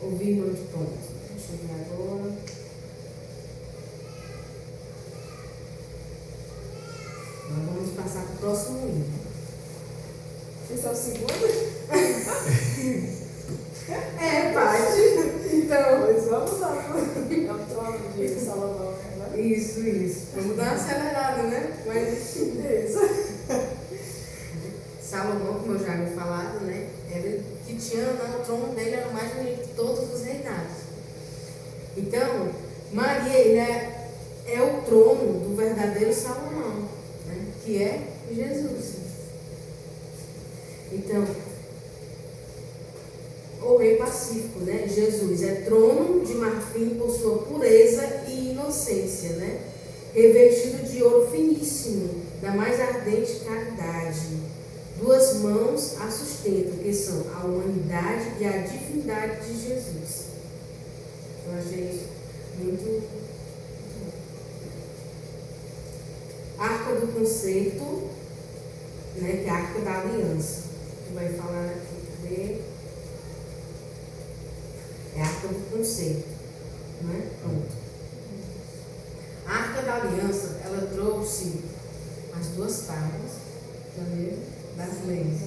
Ouvir muito ponto. Deixa eu ver agora. Nós vamos passar para o próximo hino. Esse é o segundo? É, parte. Então, Pois vamos lá. É o trono de Salomão, né? isso. Vamos dar uma acelerada, né? Mas Isso. Salomão, como eu já havia falado, né? Ele que tinha, né, o trono dele era o mais bonito de todos os reinados. Então, Maria, ele é o trono do verdadeiro Salomão, né? Que é Jesus. Então, o rei pacífico, né? Jesus é trono de marfim por sua pureza e inocência, né? Revestido de ouro finíssimo, da mais ardente caridade. Duas mãos a sustentam, que são a humanidade e a divindade de Jesus. Eu achei isso muito bom. Arca do concerto, né? Que é a Arca da Aliança. Que vai falar aqui, cadê? É a Arca do concerto, não é? Pronto. A Arca da Aliança, ela trouxe as duas tábuas, das leis.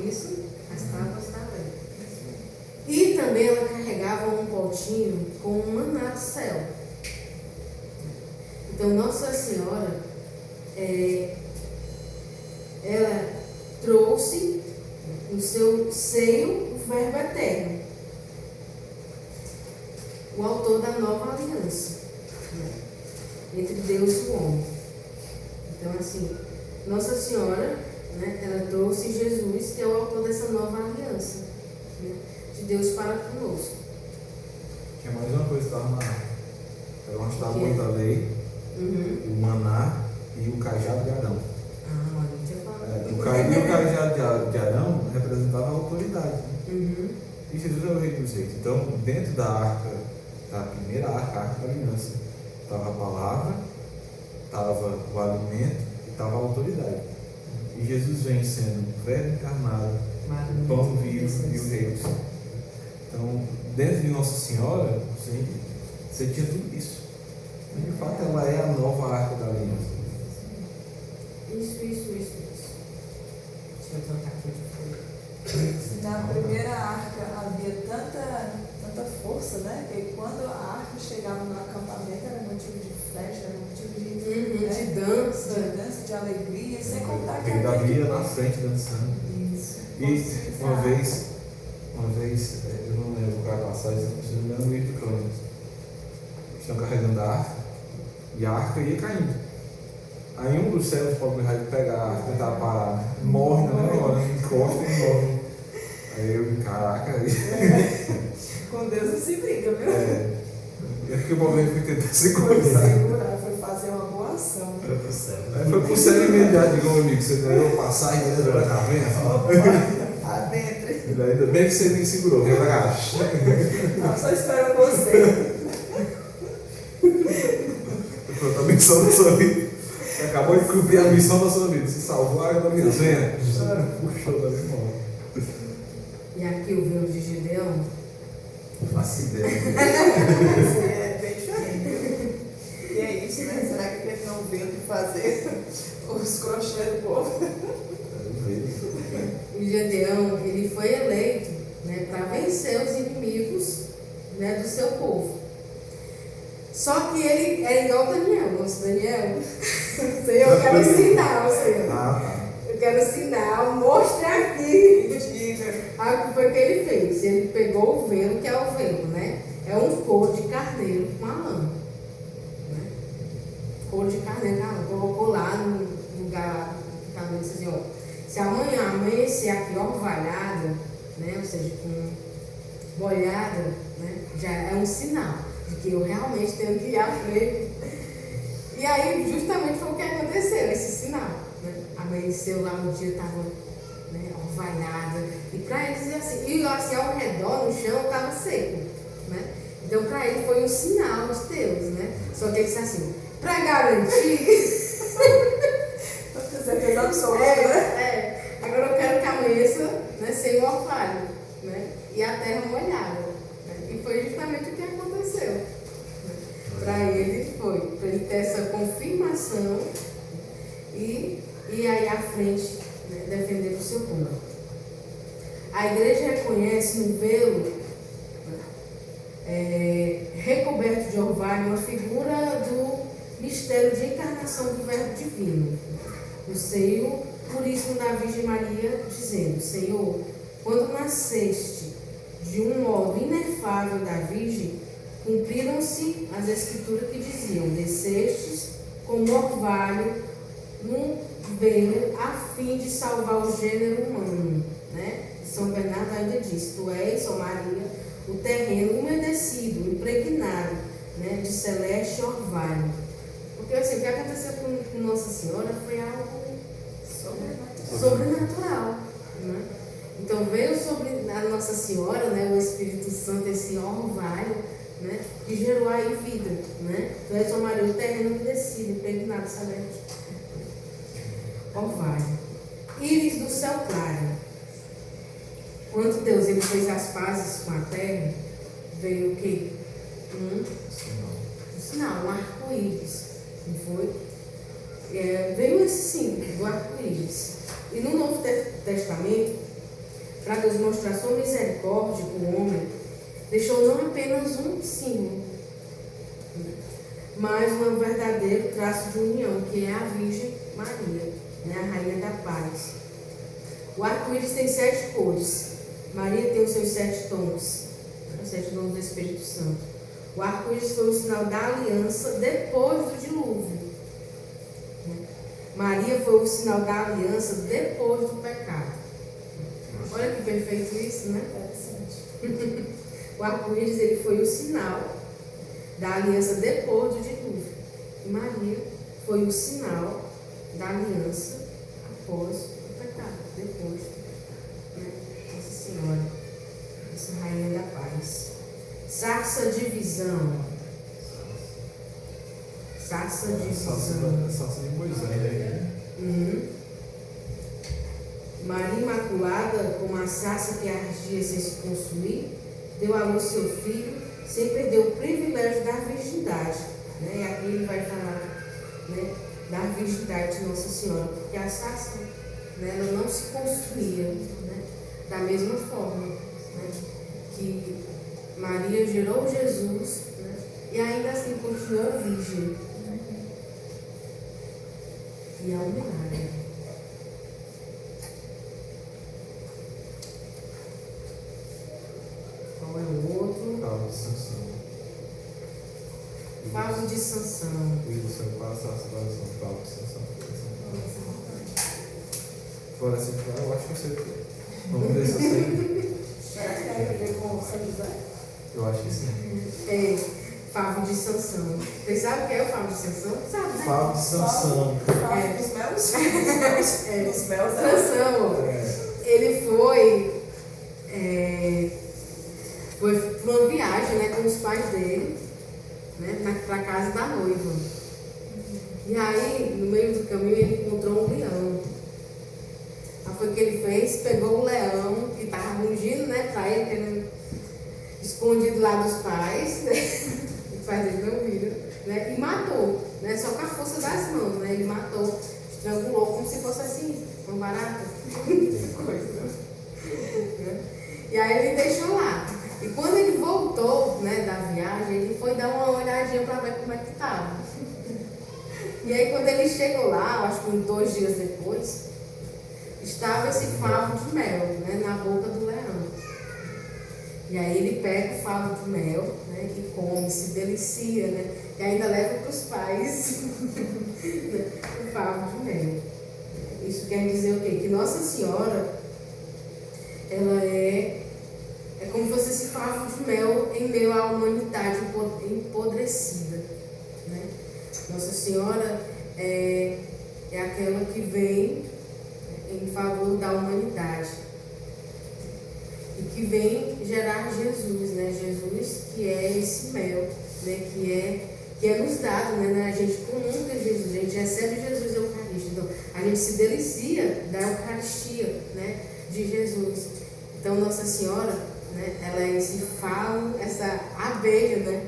Isso, as tábuas da lei. E também ela carregava um potinho com um maná do céu. Então, Nossa Senhora, ela trouxe no seu seio o Verbo Eterno, o autor da nova aliança, né, entre Deus e o homem. Então, assim, Nossa Senhora, né, ela trouxe Jesus, que é o autor dessa nova aliança, né, de Deus para conosco. Tinha mais uma coisa que estava na arca. Era uma tábua Que é? da lei, o maná e o cajado de Arão. Ah, olha, deixa eu falar. O cajado de Arão representava a autoridade. Né? E Jesus é o rei dos reis. Então, dentro da arca, da primeira arca, a arca da aliança, estava a palavra, estava o alimento e estava a autoridade. E Jesus vem sendo o verbo encarnado, o pão vivo e o rei dos céus. Então, dentro de Nossa Senhora, você tinha tudo isso. E, de fato, ela é a nova arca da aliança. Isso. Deixa eu trocar aqui de folha. Na primeira arca havia tanta força, né? Que quando a arca chegava no acampamento era motivo de festa, era motivo De dança. de dança, de alegria, sem contar que Porque Davi ia na frente dançando. Isso. E uma vez, eu não lembro qual é a passagem, se não me engano, no livro de Crônicas. Estão carregando a arca e a arca ia caindo. Aí um dos servos pobre vai pegar a arca, tentar parar, morre na mesma hora, encosta e morre. Aí eu, caraca, Com Deus não se briga, viu? é porque o problema foi tentar Foi segurar. segurar, foi fazer uma boa ação. Foi pro céu. Aí foi pro céu imediato, igual amigo, você ganhou passagem dentro da caverna. Opa, adentro. Ainda bem que você nem segurou, viu? Não, só esperando você. Pronto, a missão da sua vida. Você acabou de cumprir a missão da sua vida. Você salvou a área da minha venha. Puxou da minha mão. E aqui o véu de Gideão. Não faço ideia. É bem diferente. E é isso, né? Será que ele não veio de fazer os crochês do povo? O Gideão, ele foi eleito, né, para vencer os inimigos, né, do seu povo. Só que ele é igual Daniel, nosso Daniel. Eu quero ensinar você. Ah, tá. Eu quero sinal, mostre aqui. Diga. Aí o que foi que ele fez? Ele pegou o velo, que é o velo, né? É um couro de carneiro com a lã. Né? Couro de carneiro com a lã. Colocou lá no lugar que estava dizendo assim, ó, se amanhã amanhecer aqui orvalhada, né? Ou seja, com molhada, né? Já é um sinal de que eu realmente tenho que ir à frente. E aí, justamente foi o que aconteceu, esse sinal. Né? Amanheceu lá, o dia estava, né, orvalhada. E para eles, assim, e assim, ao redor, no chão, estava seco. Né? Então, para ele, foi um sinal de Deus. Né? Só que ele disse assim, para garantir. Certeza absoluta, né? Agora eu quero que amanheça, né, sem o orvalho, né? E a terra molhada. Né? E foi justamente o que aconteceu. Né? Para ele foi, para ele ter essa confirmação e aí à frente, né, defender o seu povo. A igreja reconhece no velo recoberto de orvalho uma figura do mistério de encarnação do Verbo Divino, no seio puríssimo da Virgem Maria, dizendo: Senhor, quando nasceste de um modo inefável da Virgem, cumpriram-se as escrituras que diziam: descestes como orvalho num velo a fim de salvar o gênero humano. Né? São Bernardo ainda diz: tu és, ó Maria, o terreno umedecido, impregnado, né, de celeste orvalho. Porque assim, o que aconteceu com Nossa Senhora foi algo sobrenatural. Né? Então veio sobre a Nossa Senhora, né, o Espírito Santo, esse orvalho, né, que gerou aí vida. Né? Tu és, ó Maria, o terreno umedecido, impregnado de celeste orvalho. Íris do céu claro. Quando Deus ele fez as pazes com a terra, veio o quê? Um sinal, um arco-íris. Não foi? Veio esse símbolo do arco-íris. E no Novo Testamento, para Deus mostrar sua misericórdia com o homem, deixou não apenas um símbolo, mas um verdadeiro traço de união, que é a Virgem Maria, né, a Rainha da Paz. O arco-íris tem 7 cores. Maria tem os seus 7 tons, os 7 dons do Espírito Santo. O arco-íris foi o sinal da aliança depois do dilúvio. Maria foi o sinal da aliança depois do pecado. Olha que perfeito isso, né? O arco-íris ele foi o sinal da aliança depois do dilúvio. E Maria foi o sinal da aliança após o pecado, depois. Nossa Senhora, essa Rainha da Paz. Sarça de visão. Sarça de visão. Sarça de Moisés. Maria Imaculada, como a sarça que ardia sem se consumir, deu à luz seu filho, sem perder o privilégio da virgindade. Né? E aqui ele vai falar, né, da virgindade de Nossa Senhora, porque a sarça, né, ela não se consumia, né, da mesma forma, né, que Maria gerou Jesus, né, e ainda assim continuou virgem. E é um milagre. Qual é o outro? Favo de Sansão. Favo de Sansão. E do seu passo, a situação. Favo de Sansão. Fora assim, eu acho que eu sei o que é. Vamos ver se eu sei. Será que tem a ver com São José? Eu acho que sim. Favo de Sansão. Vocês sabem o que é o favo de Sansão? Sabe, né? Favo de Sansão. Favo dos meus? Dos meus. Sansão, ele foi para uma viagem, né, com os pais dele, né, para a casa da noiva. E aí, no meio do caminho, ele encontrou um leão. Aí foi o que ele fez, pegou o leão que estava rugindo, né, para ele, querendo, escondido lá dos pais, né? Os pais dele não viram, né, e matou, né, só com a força das mãos, né, ele matou, estrangulou como se fosse assim, uma barata. E aí ele deixou lá. E quando ele voltou, né, da viagem, ele foi dar uma olhadinha para ver como é que estava. E aí quando ele chegou lá, acho que uns 2 dias depois, estava esse favo de mel, né, na boca do leão. E aí ele pega o favo de mel, né, e come, se delicia, né, e ainda leva para os pais o favo de mel. Isso quer dizer o quê? Que Nossa Senhora, ela é como se fosse esse favo de mel em meio à humanidade empodrecida, né? Nossa Senhora é aquela que vem em favor da humanidade e que vem gerar Jesus, né? Jesus que é esse mel, né? Que é nos dado, né? A gente comunga Jesus, a gente recebe Jesus Eucarístico, então a gente se delicia da Eucaristia, né? De Jesus. Então Nossa Senhora, né? Ela é esse favo, essa abelha, né?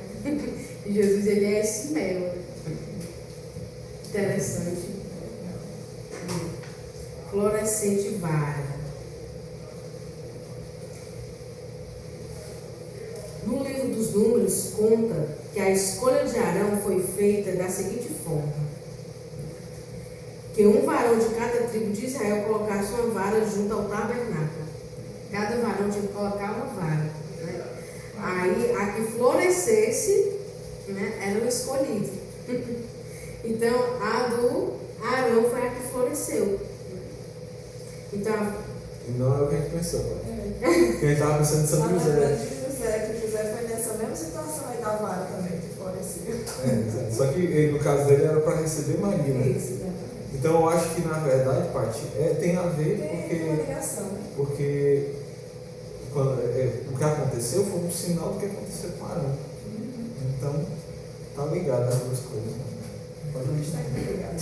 E Jesus, ele é esse mel. Interessante. Florescente vara. No livro dos Números conta que a escolha de Arão foi feita da seguinte forma: que um varão de cada tribo de Israel colocasse uma vara junto ao tabernáculo. Cada varão tinha que colocar uma vara, né? Aí a que florescesse, né, era o escolhido. Então a do Arão foi a que floresceu. Então, E não é o que a gente pensou. Porque a gente estava pensando em São José. Que José foi nessa mesma situação aí da vara também, que floresceu. Só que no caso dele era para receber Maria, né? Isso, né? Então eu acho que na verdade, Paty, tem a ver Tem uma ligação, né? porque o que aconteceu foi um sinal do que aconteceu com Arão. Então tá ligado as duas coisas. Né? Pode Está aqui ligado.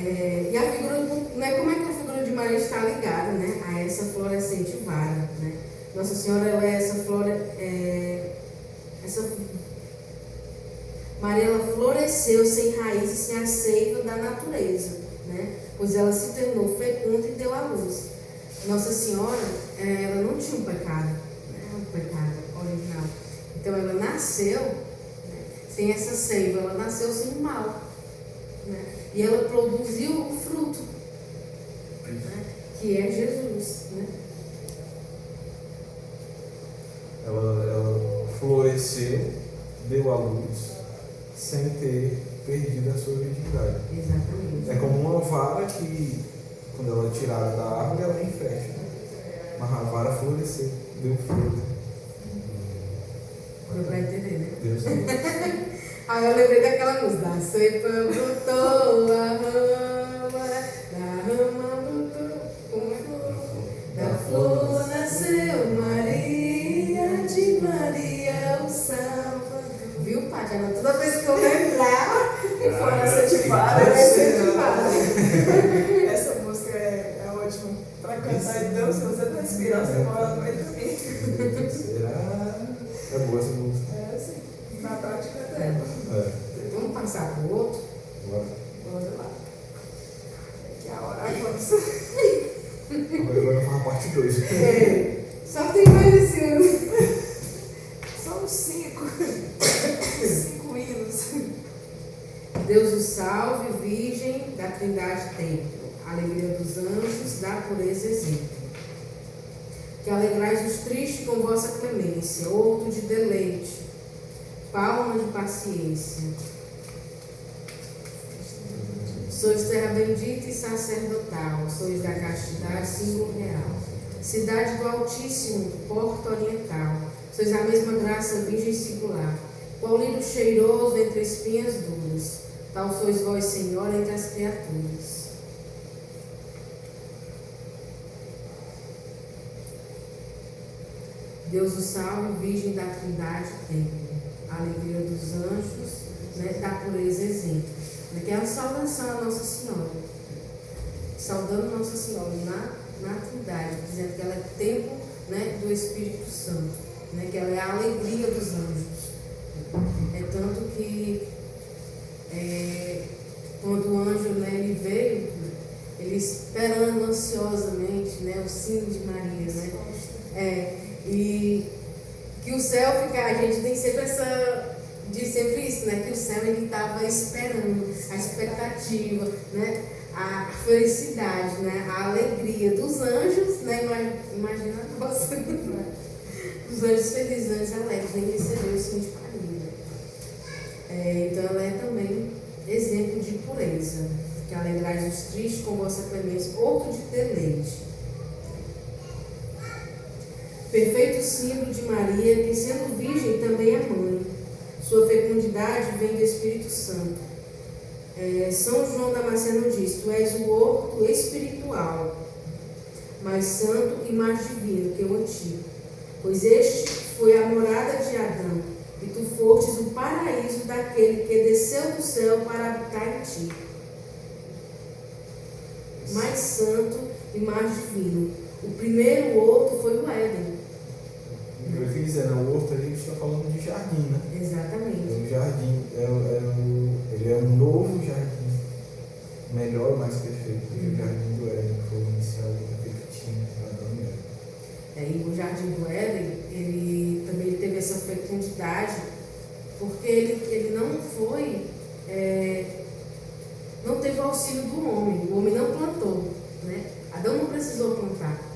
e a figura, né, como é que a figura de Maria está ligada, né, a essa florescente vara, né? Nossa Senhora, ela é essa Maria, ela floresceu sem raiz e sem a seiva da natureza, né? Pois ela se tornou fecunda e deu à luz. Nossa Senhora, ela não tinha um pecado, né? Um pecado original. Então ela nasceu, né, sem essa seiva, ela nasceu sem mal, né? E ela produziu o fruto, né, que é Jesus, né? Ela floresceu, deu à luz, sem ter perdido a sua virgindade. Exatamente. É como uma vara que, quando ela é tirada da árvore, ela é infértil. Mas a vara floresceu, deu fruto. Deu pra entender, né? Deus Deus. Aí eu lembrei daquela música. Da cepa brotou a rama, da rama brotou uma flor, da flor nasceu Maria, de Maria o Salvador. Viu, Paty? Toda vez que eu lembrar, E florescente vara. florescente vara. Essa música é ótima para cantar. Então, se você não respirar, você mora no meio do caminho. Será? É boa essa música. É assim, na prática é. Vamos passar para o outro? Bora. Vamos lá. Que a hora avança. Agora faz a parte 2. Só tem mais esse ano. São 5 hinos. Deus o salve, Virgem da Trindade Templo, alegria dos anjos, da pureza exemplo. Que alegrais os tristes com vossa clemência, horto de deleite, palma de paciência. Sois terra bendita e sacerdotal, sois da castidade símbolo real. Cidade do Altíssimo, porto oriental, sois a mesma graça virgem singular. Qual lindo cheiroso entre espinhas duras, tal sois vós, Senhor, entre as criaturas. Deus o salve, Virgem da Trindade Templo, alegria dos anjos, né, da pureza exemplo. Que é a saudação a Nossa Senhora, saudando Nossa Senhora na Trindade, dizendo que ela é templo, né, do Espírito Santo, né, que ela é a alegria dos anjos. É tanto que quando o anjo, né, ele veio, ele esperando ansiosamente, né, o sino de Maria, né? E que o céu fica, a gente tem sempre diz sempre isso, né? Que o céu ele estava esperando, a expectativa, né? a felicidade, né? A alegria dos anjos, né? Imagina a nossa. Os anjos felizes, anjos alegres, em receber o Senhor de Maria. Então ela é também exemplo de pureza, que alegrais os tristes com vossa clemência, outro de deleite. Perfeito símbolo de Maria, que sendo virgem também é mãe. Sua fecundidade vem do Espírito Santo. São João Damasceno diz: tu és o horto espiritual, mais santo e mais divino que o antigo. Pois este foi a morada de Adão, e tu fostes o paraíso daquele que desceu do céu para habitar em ti. Mais santo e mais divino. O primeiro horto foi o Éden. Eu queria dizer, o horto a gente está falando de jardim, né? Exatamente. É um jardim, ele é um novo jardim, melhor, mais perfeito do que o jardim do Éden, que foi iniciado naquele que tinha Adão e Eva. E o jardim do Éden, ele também teve essa fecundidade, porque ele não foi, não teve o auxílio do homem. O homem não plantou, né? Adão não precisou plantar.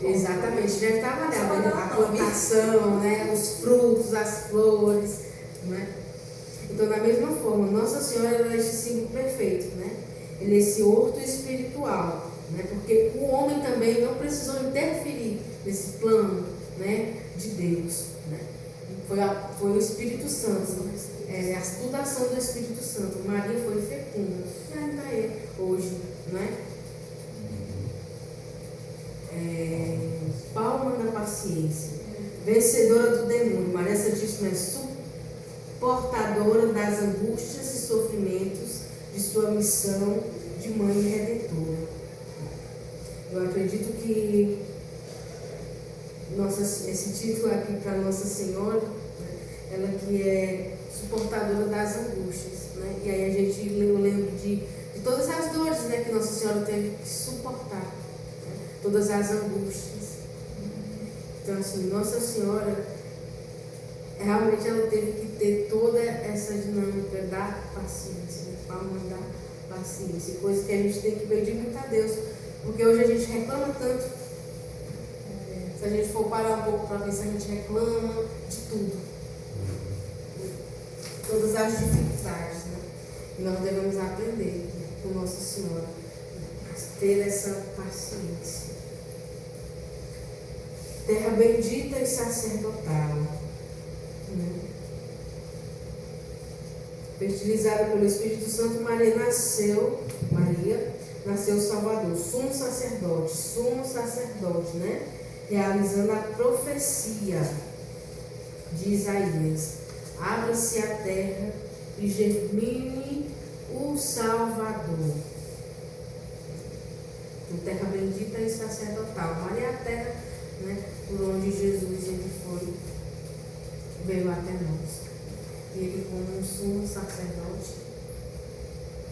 Exatamente, já estava ali a plantação, né? Os frutos, as flores, né? Então, da mesma forma, Nossa Senhora é esse símbolo perfeito, né? Ele é esse horto espiritual, né? Porque o homem também não precisou interferir nesse plano, né, de Deus, né? Foi o Espírito Santo, a tudação do Espírito Santo. Maria foi fecunda, e ainda é hoje, né? Palma da paciência, vencedora do demônio. Maria Santíssima é suportadora das angústias e sofrimentos de sua missão de mãe redentora. Eu acredito que esse título aqui para Nossa Senhora, né, ela que é suportadora das angústias, né? E aí eu lembro de todas as dores, né, que Nossa Senhora teve que suportar, todas as angústias. Então, assim, Nossa Senhora, realmente ela teve que ter toda essa dinâmica da paciência, né? Palma da paciência, coisa que a gente tem que pedir muito a Deus, porque hoje a gente reclama tanto. Se a gente for parar um pouco para pensar, a gente reclama de tudo, todas as dificuldades, né? E nós devemos aprender, né, com Nossa Senhora a ter essa paciência. Terra bendita e sacerdotal, né? Fertilizada pelo Espírito Santo, Maria nasceu o Salvador, sumo sacerdote, né? Realizando a profecia de Isaías: abra-se a terra e germine o Salvador. Então, terra bendita e sacerdotal. Maria é a terra, né, por onde Jesus veio até nós. E ele, como um sumo sacerdote,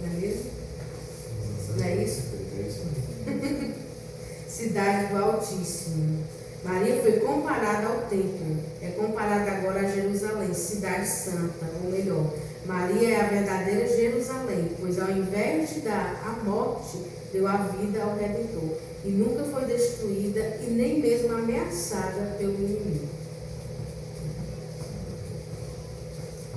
não é mesmo? Não é isso? Cidade do Altíssimo. Maria foi comparada ao templo, é comparada agora a Jerusalém, cidade santa, ou melhor, Maria é a verdadeira Jerusalém, pois ao invés de dar a morte, deu a vida ao Redentor, e nunca foi destruída e nem mesmo ameaçada pelo inimigo.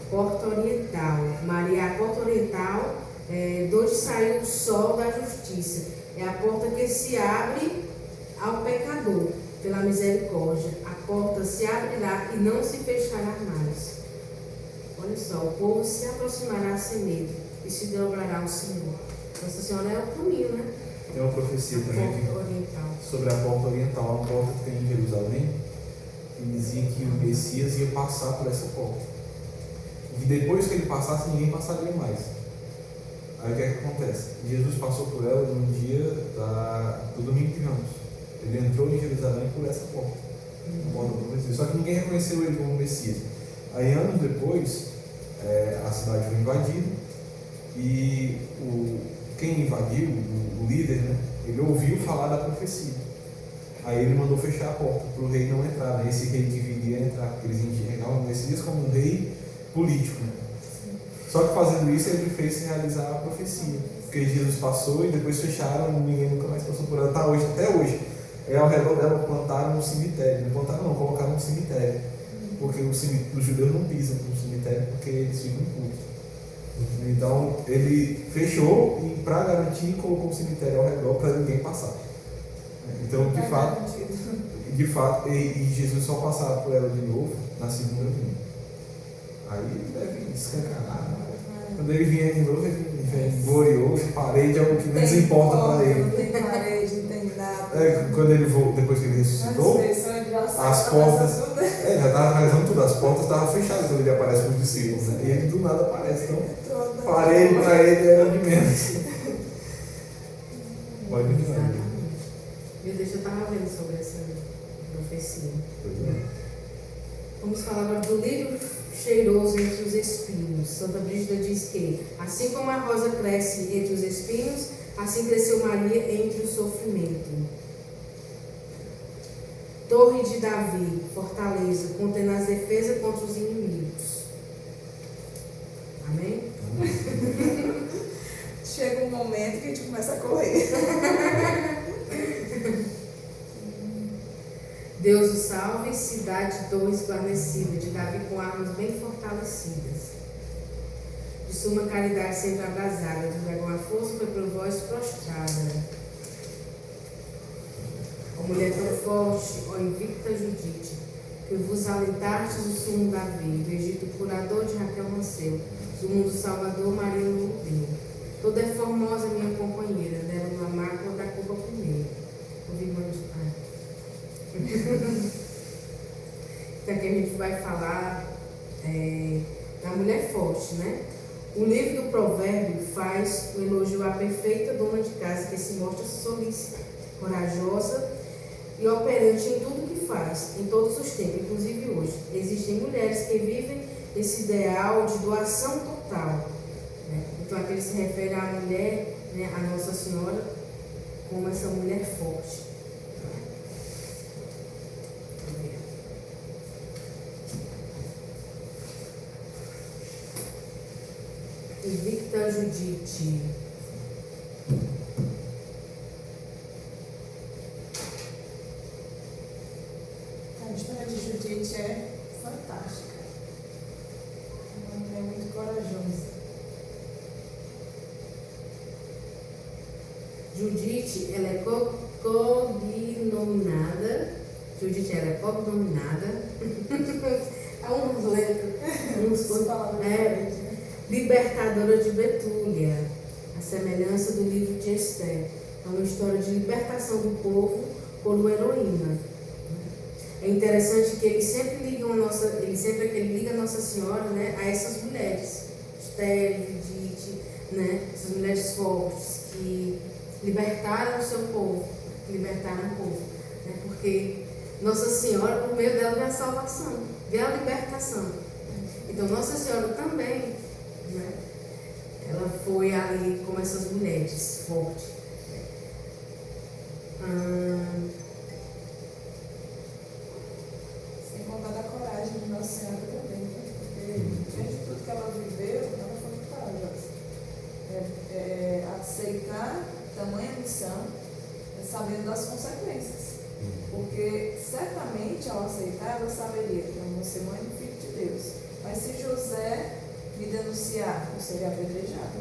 Porta Oriental. Maria é a porta oriental, de onde saiu o sol da justiça. É a porta que se abre ao pecador pela misericórdia. A porta se abrirá e não se fechará mais. Olha só, o povo se aproximará sem medo e se dobrará ao Senhor. Nossa Senhora é o caminho, né? Tem uma profecia também sobre a porta oriental, uma porta que tem em Jerusalém, que dizia que o Messias ia passar por essa porta. E depois que ele passasse, ninguém passaria mais. Aí o que é que acontece? Jesus passou por ela no dia do domingo de Ramos. Ele entrou em Jerusalém por essa porta. Só que ninguém reconheceu ele como Messias. Aí, anos depois, a cidade foi invadida e quem invadiu, o líder, né, ele ouviu falar da profecia. Aí ele mandou fechar a porta para o rei não entrar, né? Esse rei que viria entrar, porque eles enxergavam o Messias como um rei político, né? Só que fazendo isso ele fez se realizar a profecia. Porque Jesus passou e depois fecharam, ninguém nunca mais passou por ela. Tá hoje, até hoje. Ao redor dela plantaram um cemitério. Não plantaram não, colocaram um cemitério. Porque os judeus não pisam no cemitério porque eles ficam putos. Então ele fechou e para garantir colocou um cemitério ao redor para ninguém passar. Então de fato, e Jesus só passará por ela de novo na segunda vinda. Aí ele deve escancarar. Quando ele vier de novo, ele vem glorioso, parede é o que menos importa para ele. Não tem parede, não tem nada. Quando ele voltou, depois que ele ressuscitou, as portas. Já estava analisando tudo, as portas estavam fechadas quando ele aparece com os discípulos, né? E ele do nada aparece. Então, parede para ele era de menos. Pode me dizer. Meu Deus, eu estava vendo sobre essa profecia. Vamos falar agora do livro cheiroso entre os espinhos. Santa Brígida diz que, assim como a rosa cresce entre os espinhos, assim cresceu Maria entre o sofrimento. Torre de Davi, fortaleza, contendo as defesas contra os inimigos. Amém? Chega um momento que a gente começa a correr. Deus o salve, cidade de torres guarnecida, de Davi com armas bem fortalecidas. De suma caridade sempre abrasada, do dragão a força foi por vós prostrada. Ó mulher tão forte, ó invicta Judite, que vos alentastes o sumo Davi, do Egito curador de Raquel nasceu, do mundo salvador Maria no deu. Toda é formosa minha companheira, dela no amar quando a culpa primeiro. Ouvi mãe de pai. Então aqui a gente vai falar da mulher forte, né? O livro do provérbio faz o elogio à perfeita dona de casa que se mostra solícita, corajosa e operante em tudo que faz, em todos os tempos, inclusive hoje. Existem mulheres que vivem esse ideal de doação total, né? Então aqui ele se refere à mulher, né, a Nossa Senhora, como essa mulher forte. Invicta Judite. A história de Judite é fantástica. Uma mulher muito corajosa. Judite, ela é cognominada. Judite, ela é cognominada. É um letra. Libertadora de Betúlia, a semelhança do livro de Esther. É uma história de libertação do povo por uma heroína. É interessante que ele sempre liga a Nossa Senhora, né, a essas mulheres, Esther, Judite, né, essas mulheres fortes que libertaram o seu povo, né, porque Nossa Senhora, por meio dela, vem a salvação, vem a libertação. Então Nossa Senhora também, né, ela foi ali como essas mulheres fortes. Sem contar da coragem de Nossa Senhora também, né? Porque diante de tudo que ela viveu, ela foi muito corajosa. Aceitar tamanha missão, sabendo das consequências. Porque certamente ao aceitar, ela saberia que eu vou ser mãe do Filho de Deus. Mas se José me denunciar, eu seria apedrejada.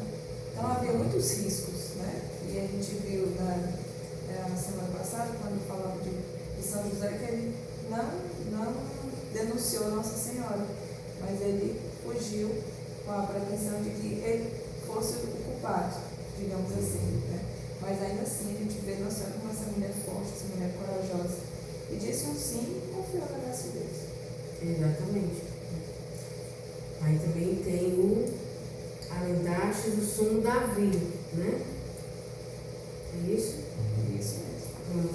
Então havia muitos riscos, né? E a gente viu na semana passada, quando falava de São José, que ele não denunciou Nossa Senhora, mas ele fugiu com a pretensão de que ele fosse o culpado, digamos assim, né? Mas ainda assim a gente vê Nossa Senhora como essa mulher forte, essa mulher corajosa, e disse um sim e confiou na graça de Deus. Exatamente. Aí também tem o alentastes do sumo Davi, né? É isso? Isso mesmo.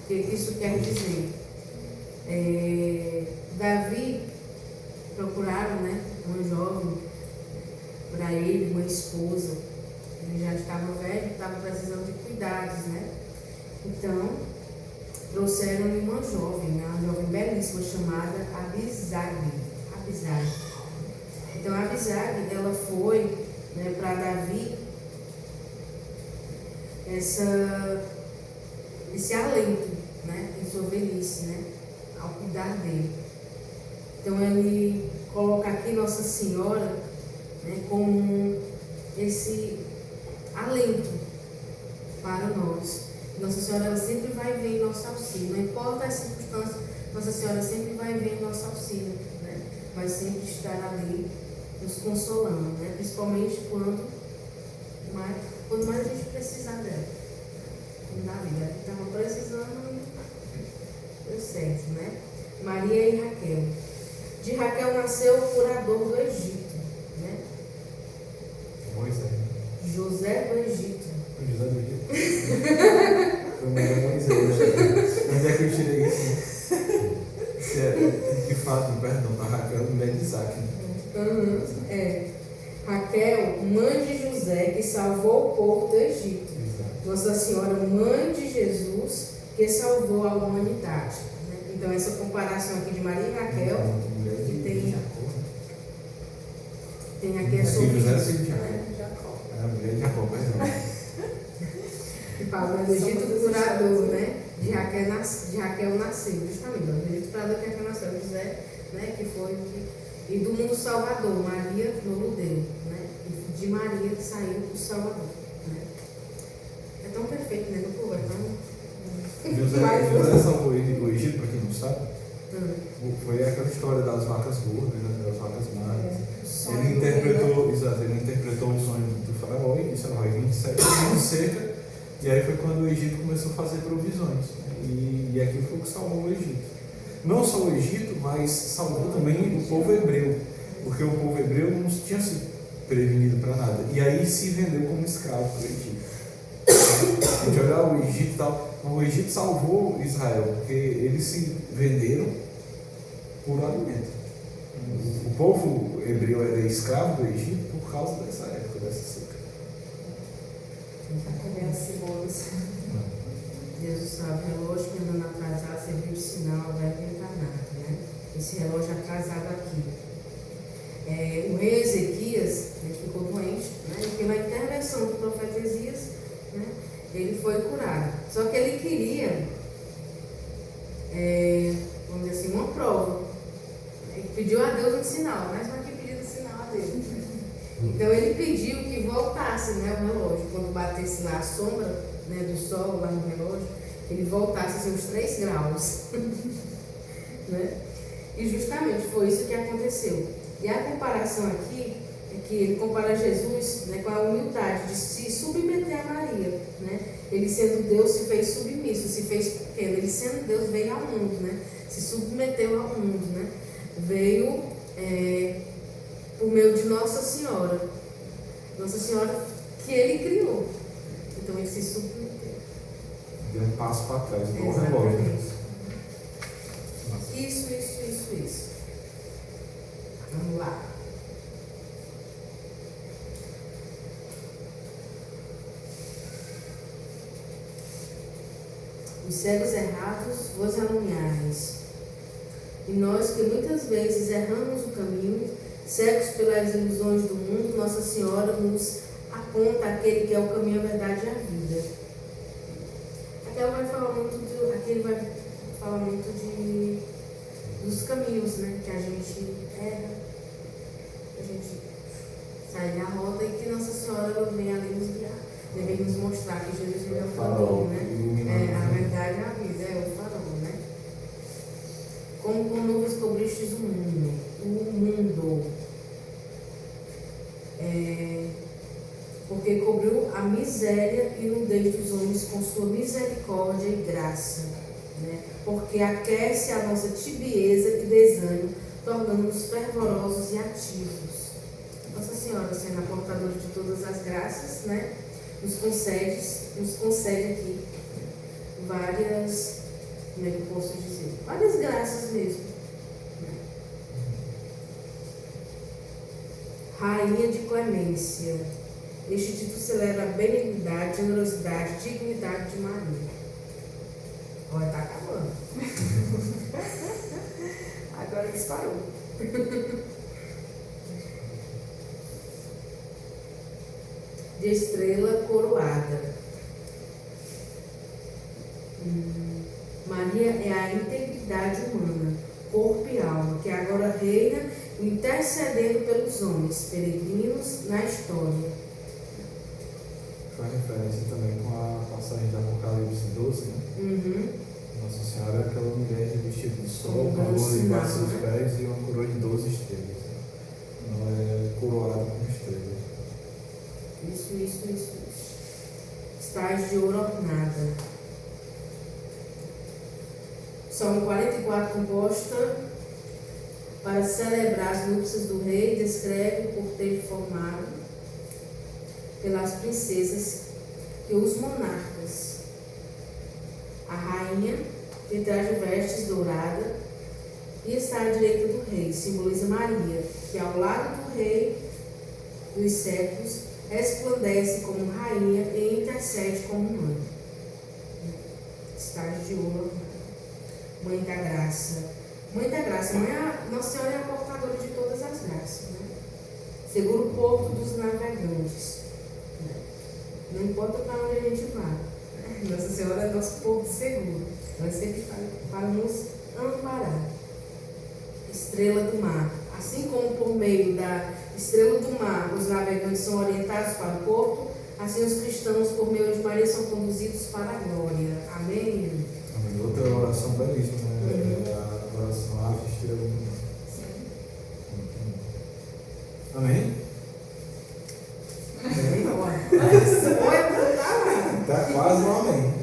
O que isso quer dizer? Davi procuraram, né, uma jovem para ele, uma esposa. Ele já estava velho, estava precisando de cuidados, né? Então trouxeram-lhe uma jovem belíssima chamada Abisai. Então a Abisag, ela foi, né, para Davi esse alento, né, em sua velhice, né, ao cuidar dele. Então ele coloca aqui Nossa Senhora, né, como esse alento para nós. Nossa Senhora, ela sempre vai vir em nosso auxílio, não importa as circunstâncias, Nossa Senhora sempre vai vir em nosso auxílio, né? Vai sempre estar ali nos consolando, né? Principalmente quando mais a gente precisar dela. Como na vida, a gente estava precisando e deu certo, né? Maria e Raquel. De Raquel nasceu o curador do Egito, né? Moisés. José do Egito. José do Egito. Foi o melhor Moisés. Onde é que eu tirei isso? Isso é, de fato, perdão, a Raquel, mulher de Isaac. Raquel, mãe de José, que salvou o povo do Egito. Exato. Nossa Senhora, mãe de Jesus, que salvou a humanidade. Né? Então, essa comparação aqui de Maria e Raquel, Mulher de tem- Jacó. tem aqui a Aqui José sobre de Jacó. Jacó. A mulher de Jacó, perdão. que fala do Egito curador, né? De Raquel nasceu, justamente. Do Egito curador que Raquel nasceu, José, né? Que foi e do mundo salvador, Maria no deu, né? E de Maria que saiu o Salvador, né? É tão perfeito, né? No povo, é tão... José salvou o Egito, para quem não sabe. Hum. Foi aquela história das vacas gordas, né? Das vacas magras. Sonho Ele do interpretou, exato, ele interpretou o sonho do faraó e disse, vai 27 anos de seca. E aí foi quando o Egito começou a fazer provisões. E aquilo foi o que salvou o Egito. Não só o Egito, mas salvou também o povo hebreu. Porque o povo hebreu não tinha sido prevenido para nada. E aí se vendeu como escravo para o Egito. A gente olhar o Egito e tal. O Egito salvou Israel, porque eles se venderam por alimento. O povo hebreu era escravo do Egito por causa dessa época, dessa seca. Comer as cebolas. Deus sabe, o relógio que andando atrasado serviu de sinal ao verbo encarnado, né? Esse relógio atrasado aqui. O rei Ezequias, ele ficou doente, né? E pela intervenção do profeta Esias, né? Ele foi curado. Só que ele queria, vamos dizer assim, uma prova. Ele pediu a Deus um sinal, mais uma que pediu um sinal a Deus. Então ele pediu que voltasse, né, o relógio, quando batesse lá a sombra, né, do sol lá no relógio, ele voltasse assim, uns 3 graus. Né? E justamente foi isso que aconteceu. E a comparação aqui é que ele compara Jesus, né, com a humildade de se submeter a Maria. Né? Ele sendo Deus se fez submisso, se fez pequeno. Ele sendo Deus veio ao mundo, né? Se submeteu ao mundo. Né? Veio por meio de Nossa Senhora. Nossa Senhora que ele criou. Então ele se submeteu. Deu um passo para trás, igual o relógio. Isso. Vamos lá. Os cegos errados vos alumiais. E nós que muitas vezes erramos o caminho, cegos pelas ilusões do mundo, Nossa Senhora nos aponta aquele que é o caminho, a verdade e a vida. Aqui ele vai falar muito dos caminhos, né? Que a gente erra, que a gente sai da rota e que Nossa Senhora ela vem ali nos guiar, vem nos mostrar que Jesus é o farol, né? A verdade e a vida, é o farol, né? Como com nuvens cobristes o mundo. Porque cobriu a miséria e nudez dos homens com sua misericórdia e graça, né? Porque aquece a nossa tibieza e desânimo, tornando-nos fervorosos e ativos. Nossa Senhora, sendo a portadora de todas as graças, né? Nos concede aqui várias, como é que eu posso dizer? Várias graças mesmo. Né? Rainha de clemência. Este título celebra a benignidade, generosidade, dignidade de Maria. Olha, está acabando. Agora disparou. de estrela coroada. Maria é a integridade humana, corpo e alma, que agora reina intercedendo pelos homens, peregrinos na história. Faz referência também com a passagem de Apocalipse 12, né? Nossa Senhora é aquela mulher de vestido de sol, com a lua debaixo dos pés e uma coroa de 12 estrelas. Ela é coroada com estrelas. Isso. Estás de ouro ornada. Salmo 44, composta para celebrar as núpcias do rei, descreve por ter formado pelas princesas e os monarcas. A rainha, que traz vestes douradas e está à direita do rei, simboliza Maria, que ao lado do rei dos séculos resplandece como rainha e intercede como mãe. Estás de ouro, Mãe da Graça. Mãe da Graça, Nossa Senhora é a portadora de todas as graças, né? Segura o porto dos navegantes. Não importa para onde a gente vá. Nossa Senhora é nosso porto seguro. Ela sempre para nos amparar. Estrela do mar. Assim como por meio da estrela do mar os navegantes são orientados para o porto, assim os cristãos, por meio de Maria, são conduzidos para a glória. Amém? Amém. Outra oração belíssima, né? É a oração Ave Estrela do Mar. Sim. Amém? Tá quase um amém.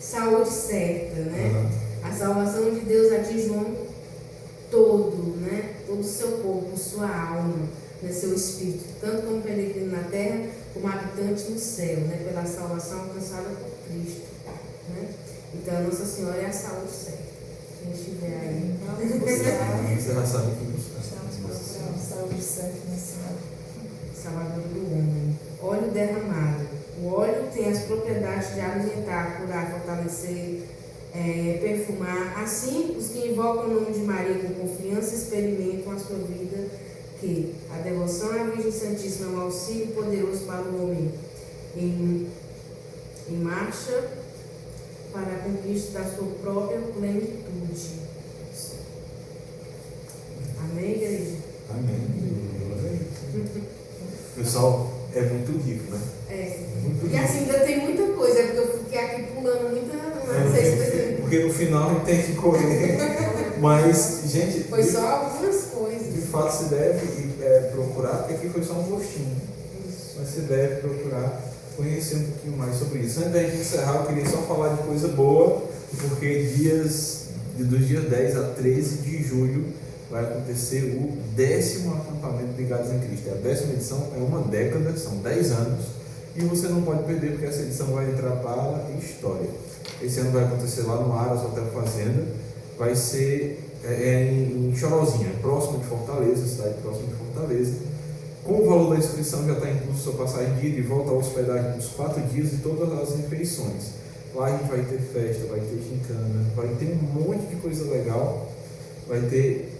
Saúde certa, né? A salvação de Deus atinge o homem todo, né? Todo o seu corpo, sua alma, né? Seu espírito, tanto como peregrino na terra, como habitante no céu, né? Pela salvação alcançada por Cristo, né? Então, a Nossa Senhora é a saúde certa. Quem estiver aí. Você já sabe que buscar. Estamos procurando saúde certa na Senhora. Salvador do homem. Óleo derramado. O óleo tem as propriedades de alimentar, curar, fortalecer, perfumar. Assim, os que invocam o nome de Maria com confiança experimentam a sua vida, que a devoção à Virgem Santíssima é um auxílio poderoso para o homem em marcha para a conquista da sua própria plenitude. Amém, igreja? Amém. Pessoal, é muito rico, né? E assim, ainda tem muita coisa, porque eu fiquei aqui pulando muita. Não sei se você... Porque no final a gente tem que correr. Mas, gente. Foi só algumas coisas. De fato, se deve procurar, porque aqui foi só um gostinho. Mas se deve procurar conhecer um pouquinho mais sobre isso. Antes da gente encerrar, eu queria só falar de coisa boa, porque dos dias 10 a 13 de julho vai acontecer o 10º acampamento Ligados em Cristo. A 10ª edição é uma década, são 10 anos, e você não pode perder, porque essa edição vai entrar para a história. Esse ano vai acontecer lá no Aras Hotel Fazenda, vai ser em Chorozinha, próximo de Fortaleza, cidade próxima de Fortaleza. Com o valor da inscrição já está incluso sua passagem de ida e volta à hospedagem nos 4 dias e todas as refeições. Lá a gente vai ter festa, vai ter gincana, vai ter um monte de coisa legal, vai ter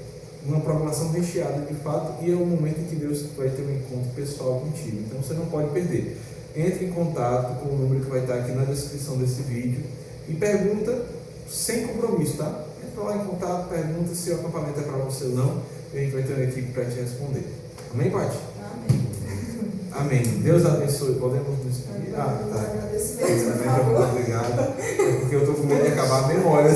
uma programação recheada de fato, e é o momento em que Deus vai ter um encontro pessoal contigo. Então você não pode perder. Entre em contato com o número que vai estar aqui na descrição desse vídeo e pergunta sem compromisso, tá? Entra lá em contato, pergunta se o acampamento é para você ou não, e a gente vai ter uma equipe para te responder. Amém, Paty? Amém. Amém. Deus abençoe. Podemos nos despedir? Tá. Agradecimento, por Também, favor. obrigado. É porque eu estou com medo de acabar a memória.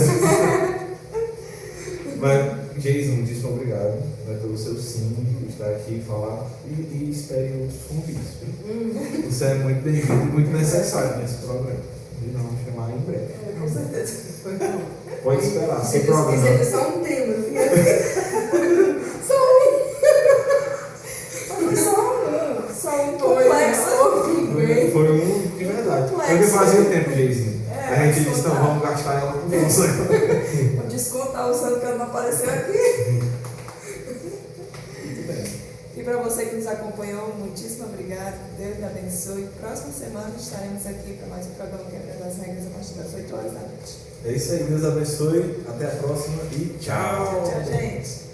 Mas, Jason, muitíssimo obrigado, né, pelo seu sim, por estar aqui e falar. E espere outros convites. Viu? Você é muito bem-vindo e muito necessário nesse programa. E nós vamos chamar em breve. Com certeza. Foi bom. Pode esperar, sem Isso problema. é só um tema. Só um complexo. Foi um de verdade. Complexo. Eu que fazia tempo, Jason. É, A gente disse, então descontar. vamos gastar ela com você. Vou descontar o santo que não apareceu aqui. Muito bem. E para você que nos acompanhou, muitíssimo obrigado. Deus te abençoe. Próxima semana estaremos aqui para mais um programa Quebrando as Regras a partir das 8 horas da noite. É isso aí, Deus abençoe. Até a próxima e tchau. Tchau, gente.